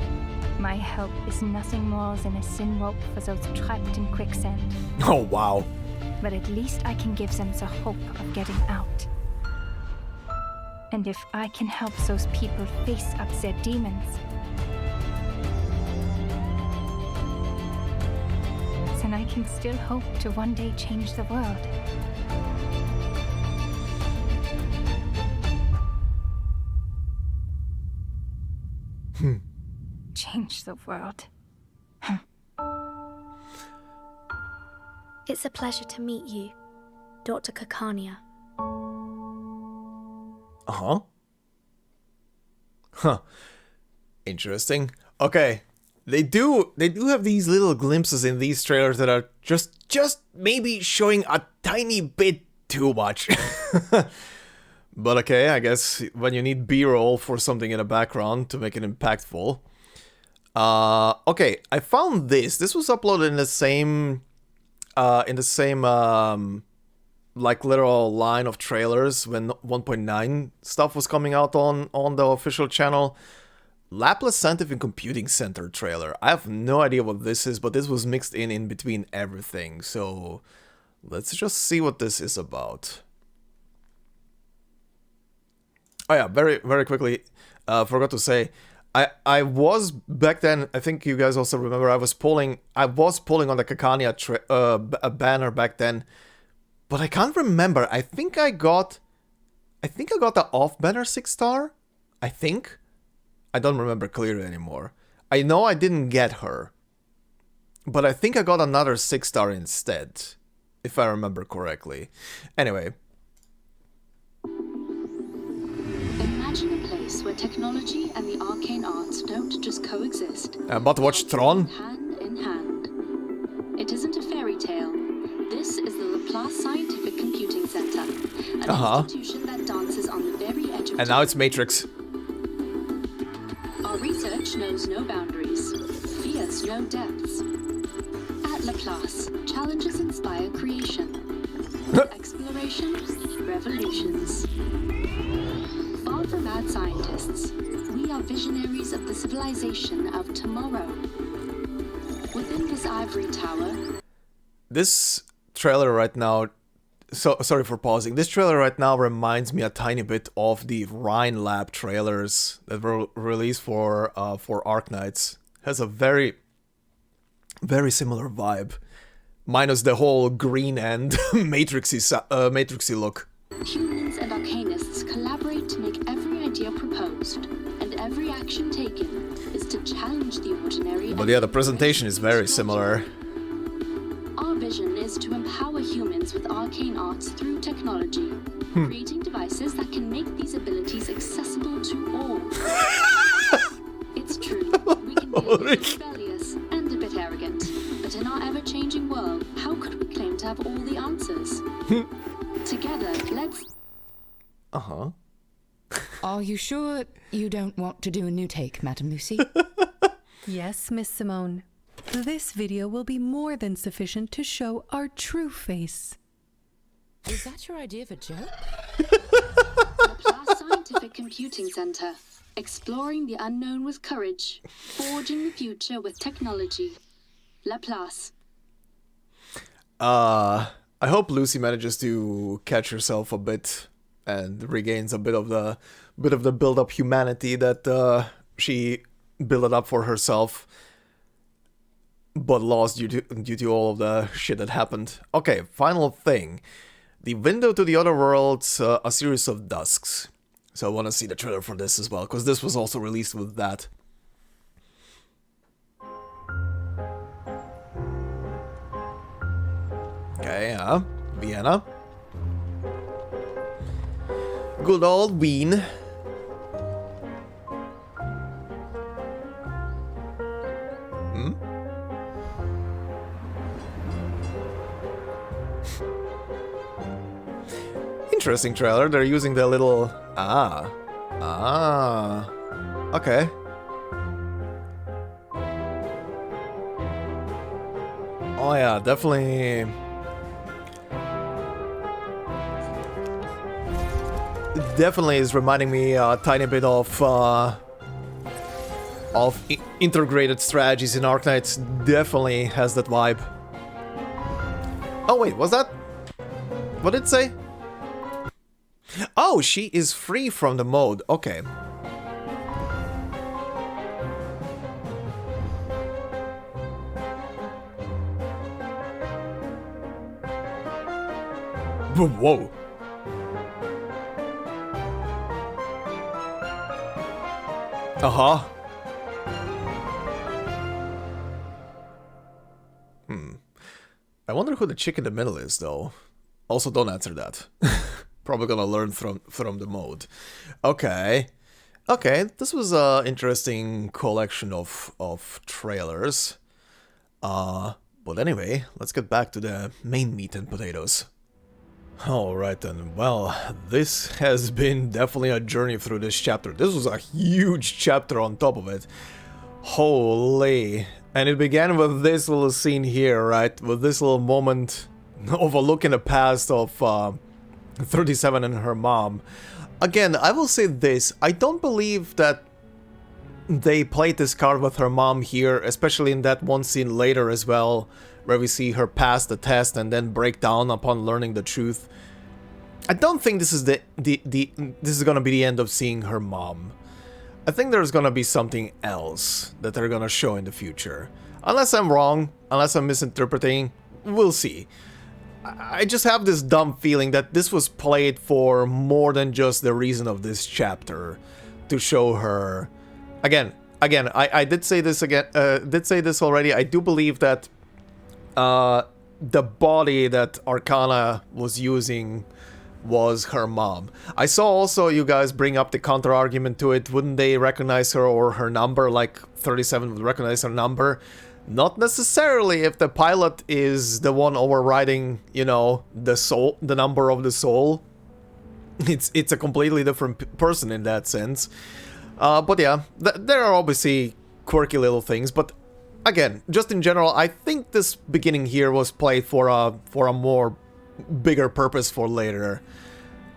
S13: my help is nothing more than a sin rope for those trapped in quicksand.
S1: Oh, wow.
S13: But at least I can give them the hope of getting out. And if I can help those people face up their demons, then I can still hope to one day change the world. Change the world.
S12: It's a pleasure to meet you, Dr. Kakania.
S1: Uh-huh. Huh. Interesting. Okay. They do have these little glimpses in these trailers that are just maybe showing a tiny bit too much. But okay, I guess when you need B-roll for something in the background to make it impactful. Okay, I found this. This was uploaded in the same like literal line of trailers when 1.9 stuff was coming out on the official channel. Laplace Scientific Computing Center trailer. I have no idea what this is, but this was mixed in between everything. So let's just see what this is about. Oh yeah, very quickly, forgot to say, I was back then, I think you guys also remember, I was polling on the Kakania banner back then, but I can't remember. I think I got the off banner 6-star. I think. I don't remember clearly anymore. I know I didn't get her, but I think I got another 6-star instead, if I remember correctly. Anyway.
S19: Imagine a place where technology and the arcane arts don't just coexist.
S1: I'm about to watch Tron.
S19: Hand in hand. It isn't a fairy tale. This is the Laplace Scientific Computing Center, an institution that dances on the very edge of
S1: And now it's Matrix.
S19: Our research knows no boundaries, fears no depths. At Laplace, challenges inspire creation. Exploration, revolutions. Far from mad scientists, we are visionaries of the civilization of tomorrow. Within this ivory tower...
S1: This trailer right now... sorry for pausing. This trailer right now reminds me a tiny bit of the Rhine Lab trailers that were released for Arcanists. Has a very similar vibe, minus the whole green and matrixy look.
S19: Humans and Arcanists collaborate to make every idea proposed, and every action taken is to challenge the ordinary.
S1: But yeah, the presentation is very similar.
S19: Our vision is to empower humans with arcane arts through technology, creating devices that can make these abilities accessible to all. It's true, we can be a bit rebellious and a bit arrogant, but in our ever-changing world, how could we claim to have all the answers? Together, let's...
S1: Uh-huh.
S16: Are you sure you don't want to do a new take, Madame Lucy?
S6: Yes, Miss Simone. This video will be more than sufficient to show our true face.
S16: Is that your idea of a joke?
S19: Laplace Scientific Computing Center. Exploring the unknown with courage. Forging the future with technology. Laplace.
S1: I hope Lucy manages to catch herself a bit and regains a bit of the build-up humanity that she built up for herself, but lost due to all of the shit that happened. Okay, final thing. The Window to the Other Worlds, A Series of Dusks. So I want to see the trailer for this as well, because this was also released with that. Okay, Vienna. Good old Wien. Interesting trailer. They're using the little... Okay. Oh yeah, definitely... Definitely is reminding me a tiny bit of integrated strategies in Arcanists. Definitely has that vibe. Oh wait, was that... What did it say? Oh, Oh, she is free from the mode. Okay. Whoa. Uh-huh. I wonder who the chick in the middle is, though. Also, don't answer that. Probably gonna learn from the mode. Okay. Okay, this was an interesting collection of trailers. But anyway, let's get back to the main meat and potatoes. Alright then, well, this has been definitely a journey through this chapter. This was a huge chapter on top of it. Holy. And it began with this little scene here, right? With this little moment overlooking the past of 37 and her mom. Again, I will say this, I don't believe that they played this card with her mom here, especially in that one scene later as well, where we see her pass the test and then break down upon learning the truth. I don't think this is this is gonna be the end of seeing her mom. I think there's gonna be something else that they're gonna show in the future. Unless I'm wrong, unless I'm misinterpreting, we'll see. I just have this dumb feeling that this was played for more than just the reason of this chapter, to show her. Again, I did say this already. I do believe that the body that Arcana was using was her mom. I saw also you guys bring up the counter argument to it. Wouldn't they recognize her or her number? Like 37 would recognize her number. Not necessarily if the pilot is the one overriding, you know, the soul, the number of the soul. It's a completely different person in that sense. But yeah, there are obviously quirky little things. But again, just in general, I think this beginning here was played for a more bigger purpose for later.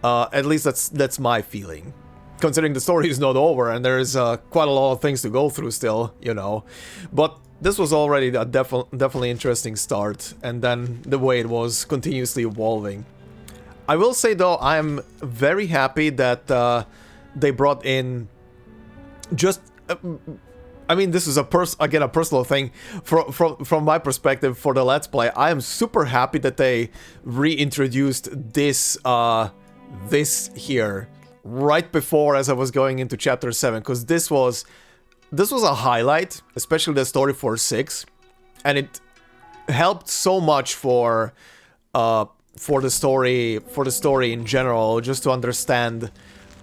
S1: At least that's my feeling. Considering the story is not over and there is quite a lot of things to go through still, you know. But this was already a definitely interesting start, and then the way it was continuously evolving. I will say though, I'm very happy that they brought in just... I mean, this is a personal thing. From my perspective for the Let's Play, I am super happy that they reintroduced this this here right before as I was going into chapter 7, because this was a highlight, especially the story for 6, and it helped so much for the story in general, just to understand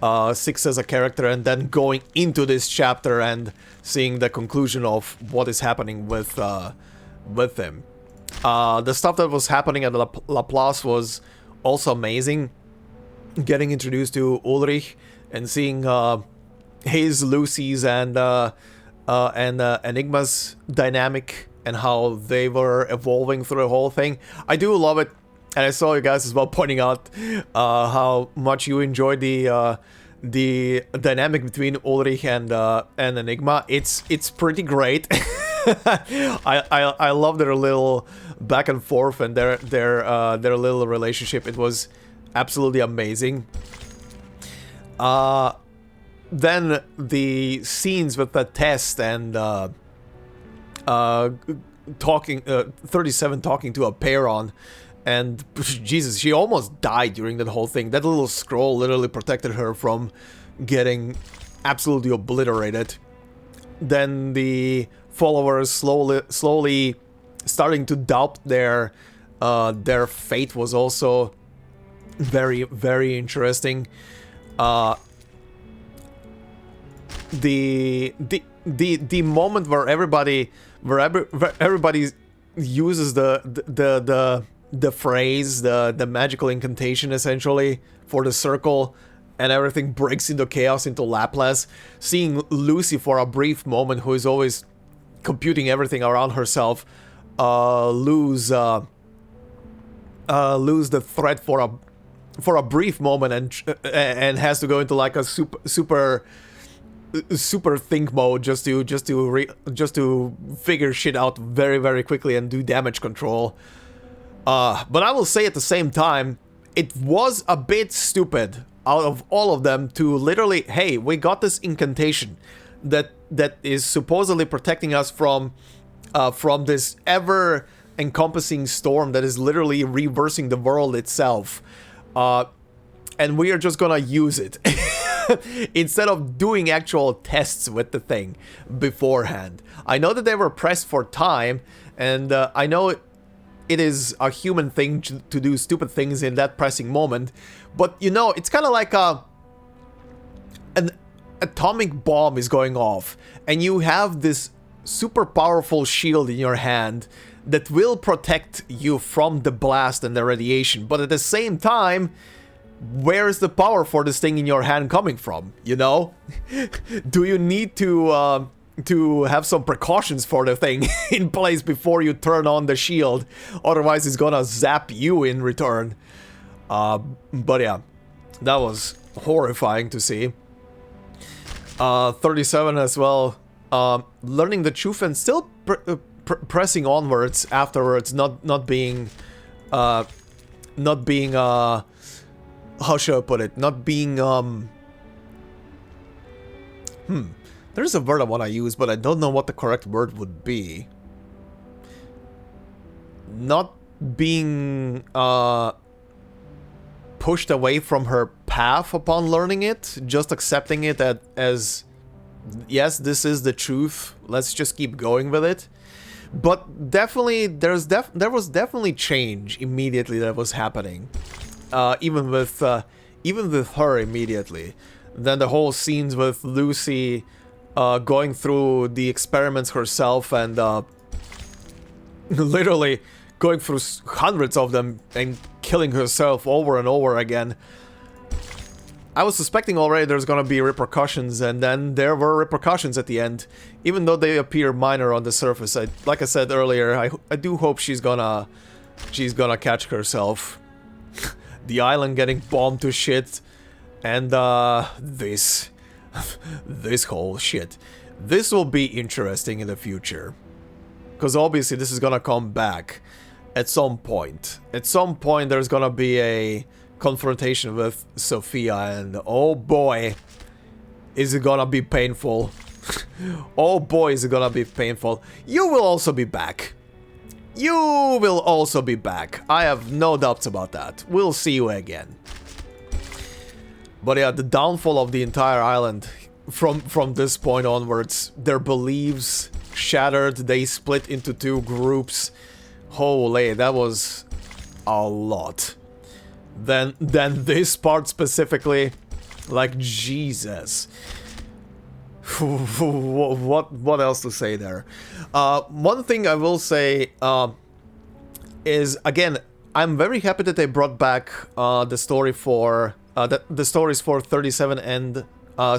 S1: 6 as a character, and then going into this chapter and seeing the conclusion of what is happening with him. The stuff that was happening at Laplace was also amazing. Getting introduced to Ulrich and seeing his, Lucy's, and Enigma's dynamic and how they were evolving through the whole thing. I do love it, and I saw you guys as well pointing out how much you enjoyed the dynamic between Ulrich and Enigma. It's pretty great. I love their little back and forth and their little relationship. It was absolutely amazing. Then the scenes with the test and 37 talking to a Peron, and Jesus, she almost died during that whole thing. That little scroll literally protected her from getting absolutely obliterated. Then the followers slowly starting to doubt their fate was also very, very interesting. The moment where everybody uses the phrase, the magical incantation essentially for the circle, and everything breaks into chaos, into Laplace. Seeing Lucy for a brief moment, who is always computing everything around herself, lose the threat for a brief moment, and has to go into like a super think mode just to figure shit out very, very quickly and do damage control. But I will say at the same time, it was a bit stupid out of all of them to literally, hey, we got this incantation that is supposedly protecting us from this ever-encompassing storm that is literally reversing the world itself. And we are just gonna use it. Instead of doing actual tests with the thing beforehand. I know that they were pressed for time, and I know it is a human thing to do stupid things in that pressing moment, but you know, it's kind of like an atomic bomb is going off, and you have this super powerful shield in your hand that will protect you from the blast and the radiation, but at the same time, where is the power for this thing in your hand coming from, you know? Do you need to have some precautions for the thing in place before you turn on the shield? Otherwise, it's gonna zap you in return. But yeah, that was horrifying to see. 37 as well, learning the truth and still pressing onwards afterwards, not being how should I put it? Not being, there's a word I want to use, but I don't know what the correct word would be. Not being, pushed away from her path upon learning it, just accepting it as, yes, this is the truth, let's just keep going with it. But definitely, there was definitely change immediately that was happening. Even with her immediately. Then the whole scenes with Lucy going through the experiments herself and literally going through hundreds of them and killing herself over and over again. I was suspecting already there's gonna be repercussions, and then there were repercussions at the end, even though they appear minor on the surface. Like I said earlier, I do hope she's gonna catch herself. The island getting bombed to shit, and this whole shit. This will be interesting in the future, because obviously this is gonna come back at some point. At some point there's gonna be a confrontation with Sophia, and oh boy, is it gonna be painful. Oh boy, is it gonna be painful. You will also be back. You will also be back. I have no doubts about that. We'll see you again. But yeah, the downfall of the entire island from this point onwards. Their beliefs shattered. They split into two groups. Holy, that was a lot. Then this part specifically, like Jesus. What else to say there? One thing I will say is, again, I'm very happy that they brought back the story for the stories for 37 and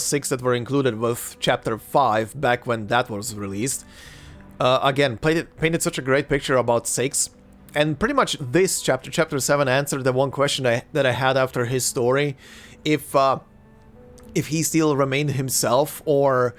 S1: 6 that were included with chapter 5 back when that was released. Again, painted such a great picture about 6, and pretty much this chapter 7, answered the one question that I had after his story, if he still remained himself, or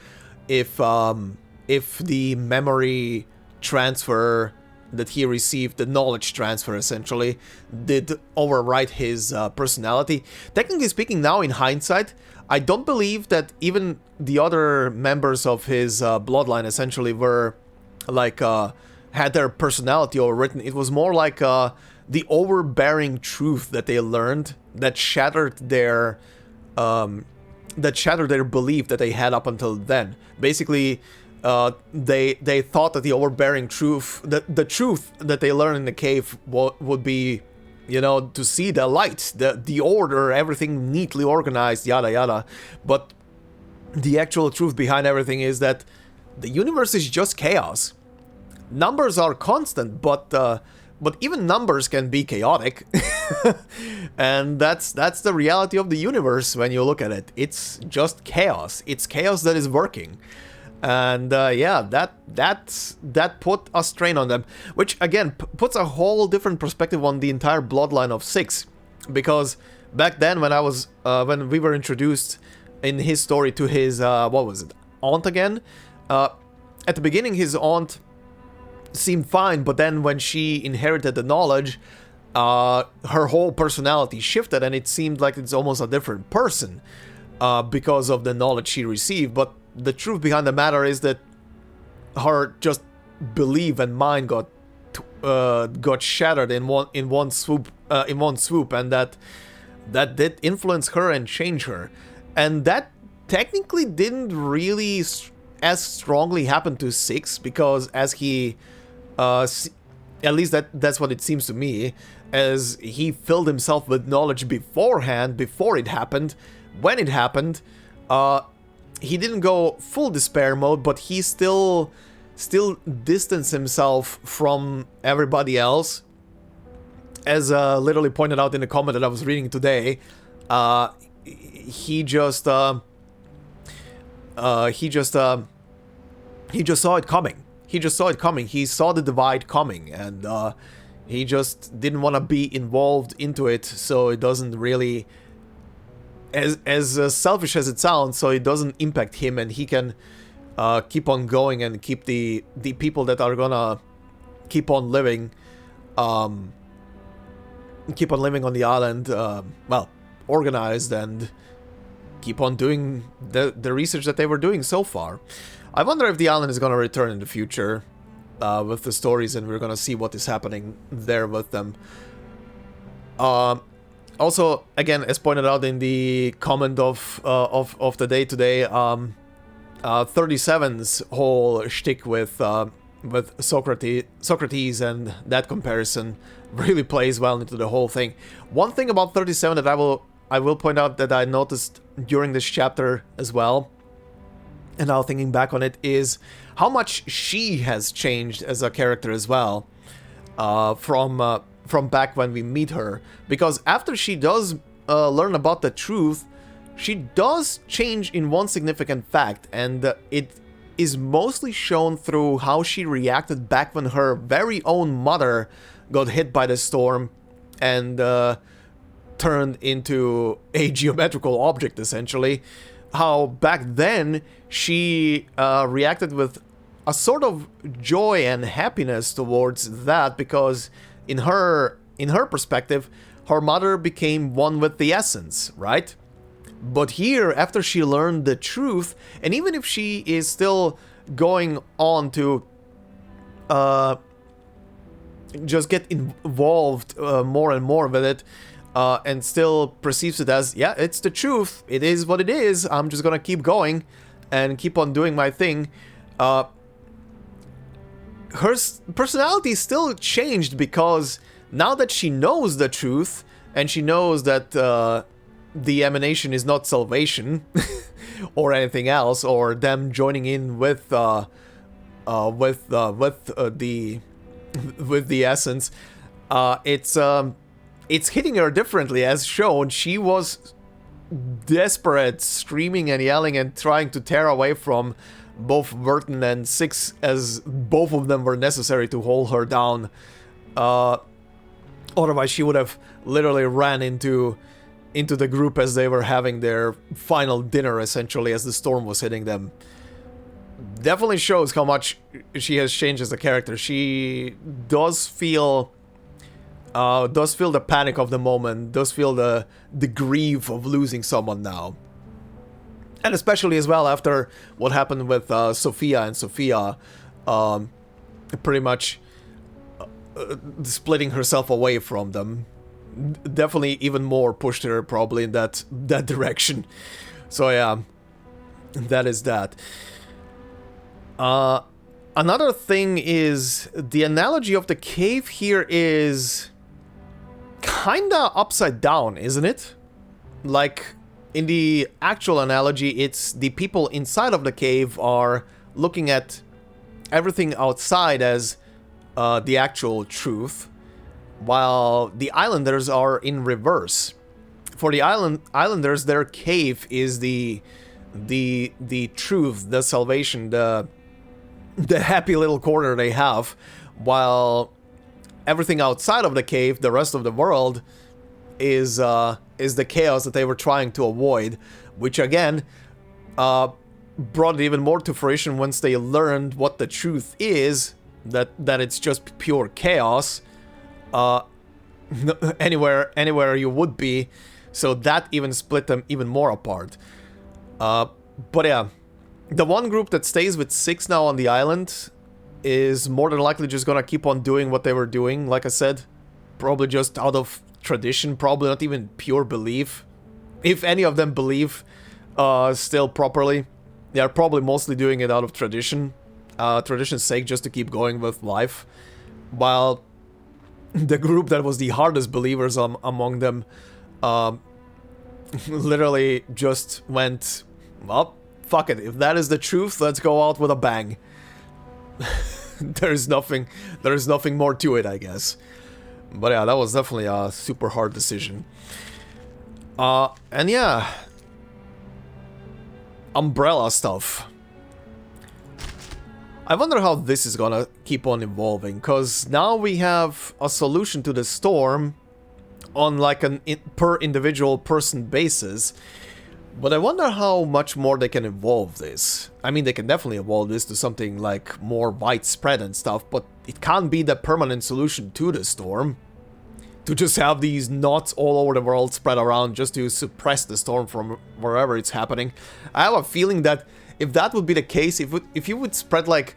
S1: if the memory transfer that he received, the knowledge transfer essentially, did overwrite his personality. Technically speaking, now in hindsight, I don't believe that even the other members of his bloodline essentially were like had their personality overwritten. It was more like the overbearing truth that they learned that shattered their belief that they had up until then. Basically, they thought that the overbearing truth, the truth that they learned in the cave would be, you know, to see the light, the order, everything neatly organized, yada yada. But the actual truth behind everything is that the universe is just chaos. Numbers are constant, but even numbers can be chaotic. And that's the reality of the universe when you look at it. It's just chaos. It's chaos that is working. And yeah, that put a strain on them, which again puts a whole different perspective on the entire bloodline of 6, because back then when we were introduced in his story to his what was it, aunt again, at the beginning his aunt seemed fine, but then when she inherited the knowledge, her whole personality shifted, and it seemed like it's almost a different person because of the knowledge she received. But the truth behind the matter is that her just belief and mind got shattered in one swoop, and that did influence her and change her, and that technically didn't really as strongly happen to Six, because as he at least that's what it seems to me, as he filled himself with knowledge beforehand, before it happened. When it happened, he didn't go full despair mode, but he still distanced himself from everybody else. As literally pointed out in the comment that I was reading today, he just saw it coming. He just saw it coming. He saw the divide coming, and he just didn't want to be involved into it, so it doesn't really, as selfish as it sounds, so it doesn't impact him, and he can keep on going and keep the people that are gonna keep on living on the island, well, organized, and keep on doing the research that they were doing so far. I wonder if the island is gonna return in the future with the stories, and we're gonna see what is happening there with them. Also, again, as pointed out in the comment of the day today, 37's whole shtick with Socrates and that comparison really plays well into the whole thing. One thing about 37 that I will point out that I noticed during this chapter as well, and now thinking back on it, is how much she has changed as a character as well, from back when we meet her. Because after she does learn about the truth, she does change in one significant fact, and it is mostly shown through how she reacted back when her very own mother got hit by the storm and turned into a geometrical object, essentially. How back then she reacted with a sort of joy and happiness towards that, because in her perspective, her mother became one with the essence, right? But here, after she learned the truth, and even if she is still going on to just get involved more and more with it, and still perceives it as, yeah, it's the truth, it is what it is, I'm just gonna keep going and keep on doing my thing, her personality still changed, because now that she knows the truth, and she knows that the emanation is not salvation or anything else, or them joining in with the essence, it's hitting her differently. As shown, she was desperate, screaming and yelling and trying to tear away from both Vertin and Six, as both of them were necessary to hold her down. Otherwise, she would have literally ran into the group as they were having their final dinner, essentially, as the storm was hitting them. Definitely shows how much she has changed as a character. She does feel the panic of the moment, does feel the grief of losing someone now. And especially as well after what happened with Sophia, and Sophia pretty much splitting herself away from them. Definitely even more pushed her probably in that direction. So yeah, that is that. Another thing is, the analogy of the cave here is kinda upside down, isn't it? Like, in the actual analogy, it's the people inside of the cave are looking at everything outside as the actual truth, while the islanders are in reverse. For the islanders, their cave is the truth, the salvation, the happy little corner they have, while everything outside of the cave, the rest of the world, is the chaos that they were trying to avoid, which again brought it even more to fruition once they learned what the truth is, that it's just pure chaos. anywhere you would be, so that even split them even more apart. But yeah, the one group that stays with 6 now on the island is more than likely just gonna keep on doing what they were doing, like I said. Probably just out of tradition, probably not even pure belief. If any of them believe still properly, they are probably mostly doing it out of tradition. Tradition's sake, just to keep going with life. While the group that was the hardest believers among them literally just went, well, fuck it, if that is the truth, let's go out with a bang. There's nothing more to it, I guess. But yeah, that was definitely a super hard decision. And yeah, umbrella stuff. I wonder how this is gonna keep on evolving, because now we have a solution to the storm on like an per individual person basis. But I wonder how much more they can evolve this. I mean, they can definitely evolve this to something like more widespread and stuff, but it can't be the permanent solution to the storm. To just have these knots all over the world spread around just to suppress the storm from wherever it's happening. I have a feeling that if that would be the case, if you would spread like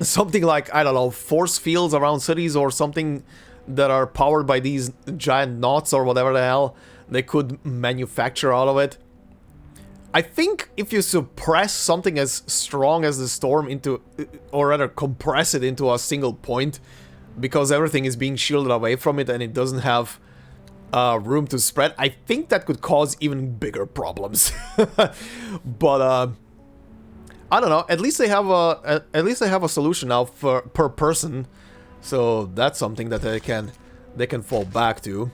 S1: something like, I don't know, force fields around cities or something that are powered by these giant knots or whatever the hell they could manufacture out of it. I think if you suppress something as strong as the storm into, or rather compress it into a single point, because everything is being shielded away from it and it doesn't have room to spread, I think that could cause even bigger problems. But I don't know. At least they have a solution now for per person, so that's something that they can fall back to.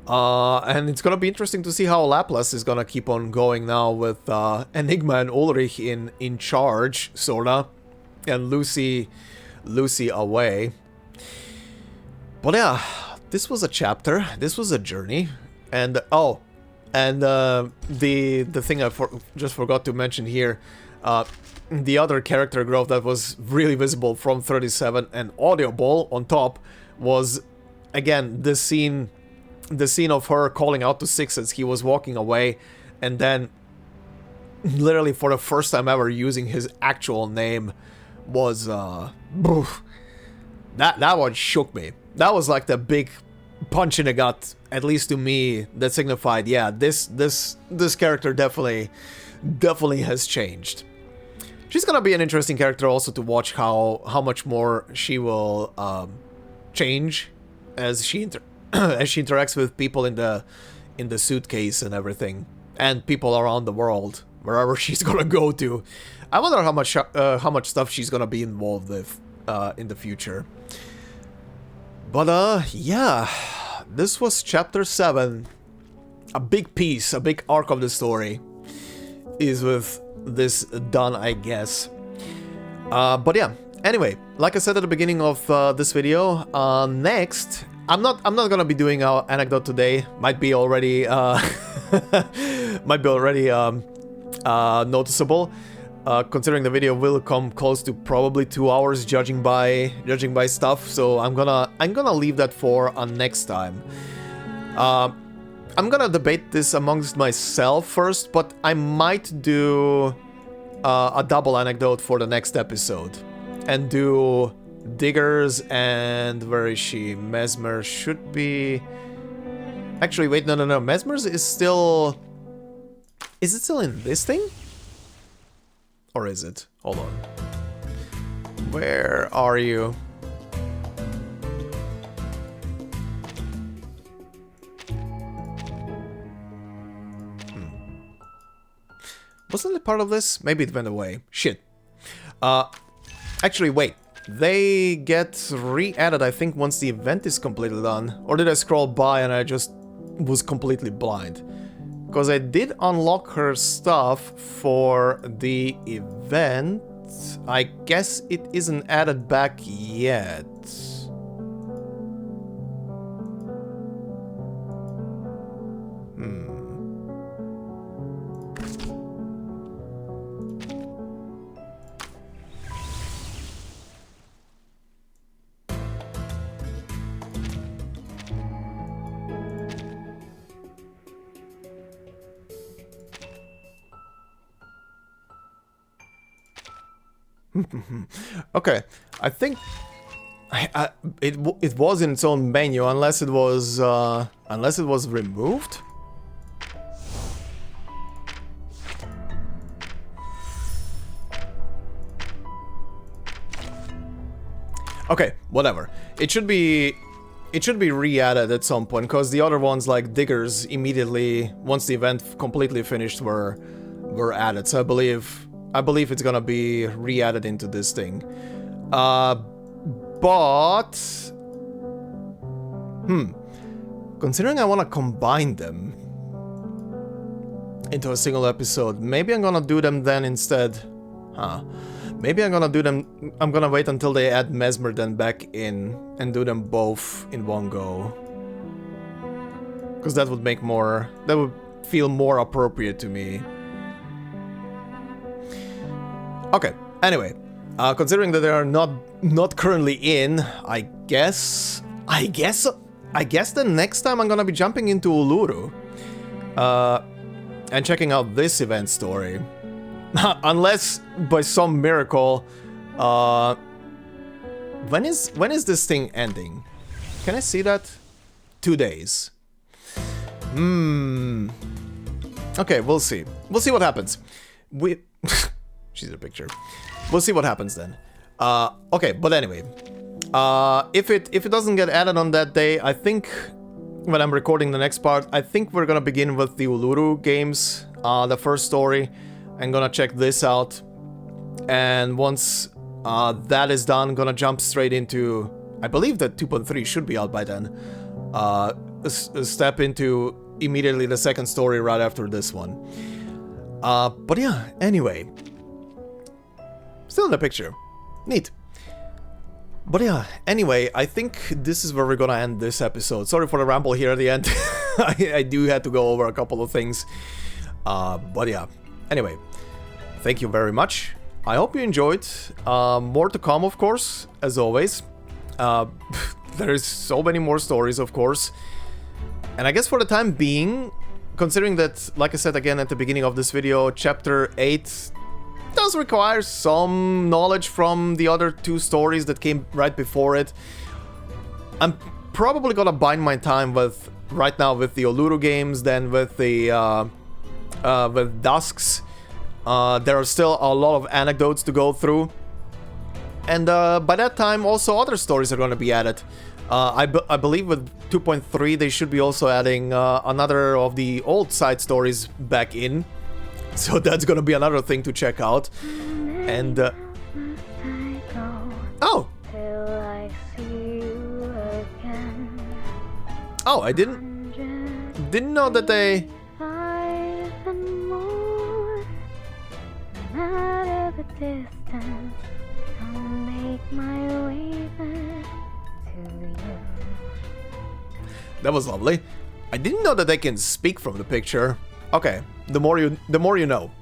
S1: And it's gonna be interesting to see how Laplace is gonna keep on going now with Enigma and Ulrich in charge, sorta, and Lucy away. But yeah, this was a chapter, this was a journey, and oh, and the thing I just forgot to mention here, the other character growth that was really visible from 37 and audible on top was, again, the scene of her calling out to Six as he was walking away, and then literally for the first time ever using his actual name was that one shook me. That was like the big punch in the gut, at least to me, that signified, yeah, this character definitely has changed. She's gonna be an interesting character also to watch how much more she will change as she interacts with people in the suitcase and everything, and people around the world, wherever she's gonna go to. I wonder how much stuff she's gonna be involved with in the future. But yeah, this was chapter 7. A big piece, a big arc of the story is with this done, I guess. But yeah, anyway, like I said at the beginning of this video, next, I'm not gonna be doing our anecdote today. Might be already noticeable, considering the video will come close to probably 2 hours, judging by stuff. So I'm gonna leave that for next time. I'm gonna debate this amongst myself first, but I might do a double anecdote for the next episode and do Diggers and where is she? Mesmer should be. Actually, wait, no. Mesmer's is still. Is it still in this thing? Or is it? Hold on. Where are you? Wasn't it part of this? Maybe it went away. Shit. Actually, wait. They get re-added, I think, once the event is completely done. Or did I scroll by and I just was completely blind? Because I did unlock her stuff for the event. I guess it isn't added back yet. Okay, I think it was in its own menu unless it was removed. Okay, whatever. It should be re-added at some point, because the other ones, like diggers, immediately once the event completely finished were added. So I believe it's gonna be re-added into this thing. But considering I want to combine them into a single episode, maybe I'm gonna do them then instead. Maybe I'm gonna do them. I'm gonna wait until they add Mesmer then back in and do them both in one go, because that would make more. That would feel more appropriate to me. Okay. Anyway, considering that they are not currently in, I guess the next time I'm gonna be jumping into Uluru, and checking out this event story. Unless by some miracle, when is this thing ending? Can I see that? 2 days. Okay, we'll see. We'll see what happens. She's a picture. We'll see what happens then. Okay, but anyway, if it doesn't get added on that day, I think when I'm recording the next part, I think we're gonna begin with the Uluru games, the first story. I'm gonna check this out, and once that is done, gonna jump straight into, I believe that 2.3 should be out by then, step into immediately the second story right after this one. But yeah, anyway, still in the picture, neat. But yeah, anyway, I think this is where we're gonna end this episode. Sorry for the ramble here at the end. I do have to go over a couple of things, but yeah. Anyway, thank you very much. I hope you enjoyed. More to come, of course, as always. There is so many more stories, of course. And I guess for the time being, considering that, like I said again at the beginning of this video, Chapter 8 does require some knowledge from the other 2 stories that came right before it, I'm probably gonna bide my time with, right now, with the Uluru games, then with the with Dusks. There are still a lot of anecdotes to go through, and by that time also other stories are going to be added. I believe with 2.3 they should be also adding another of the old side stories back in, so that's going to be another thing to check out. And oh, I didn't know that they.
S2: Matter the distance, I'll make my way back to you.
S1: That was lovely. I didn't know that they can speak from the picture. Okay, the more you know.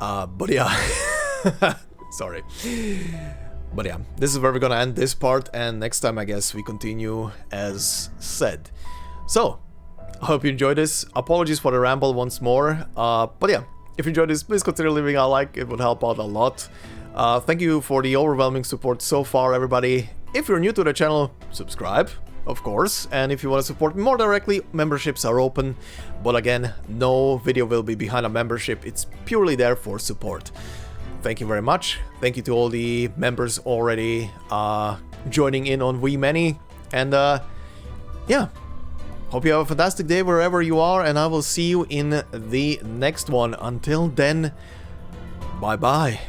S1: But yeah, sorry. But yeah, this is where we're gonna end this part, and next time I guess we continue as said. So, I hope you enjoyed this. Apologies for the ramble once more. But yeah. If you enjoyed this, please consider leaving a like, it would help out a lot. Thank you for the overwhelming support so far, everybody. If you're new to the channel, subscribe, of course. And if you want to support me more directly, memberships are open. But again, no video will be behind a membership, it's purely there for support. Thank you very much. Thank you to all the members already joining in on We Many. And yeah. Hope you have a fantastic day wherever you are, and I will see you in the next one. Until then, bye-bye.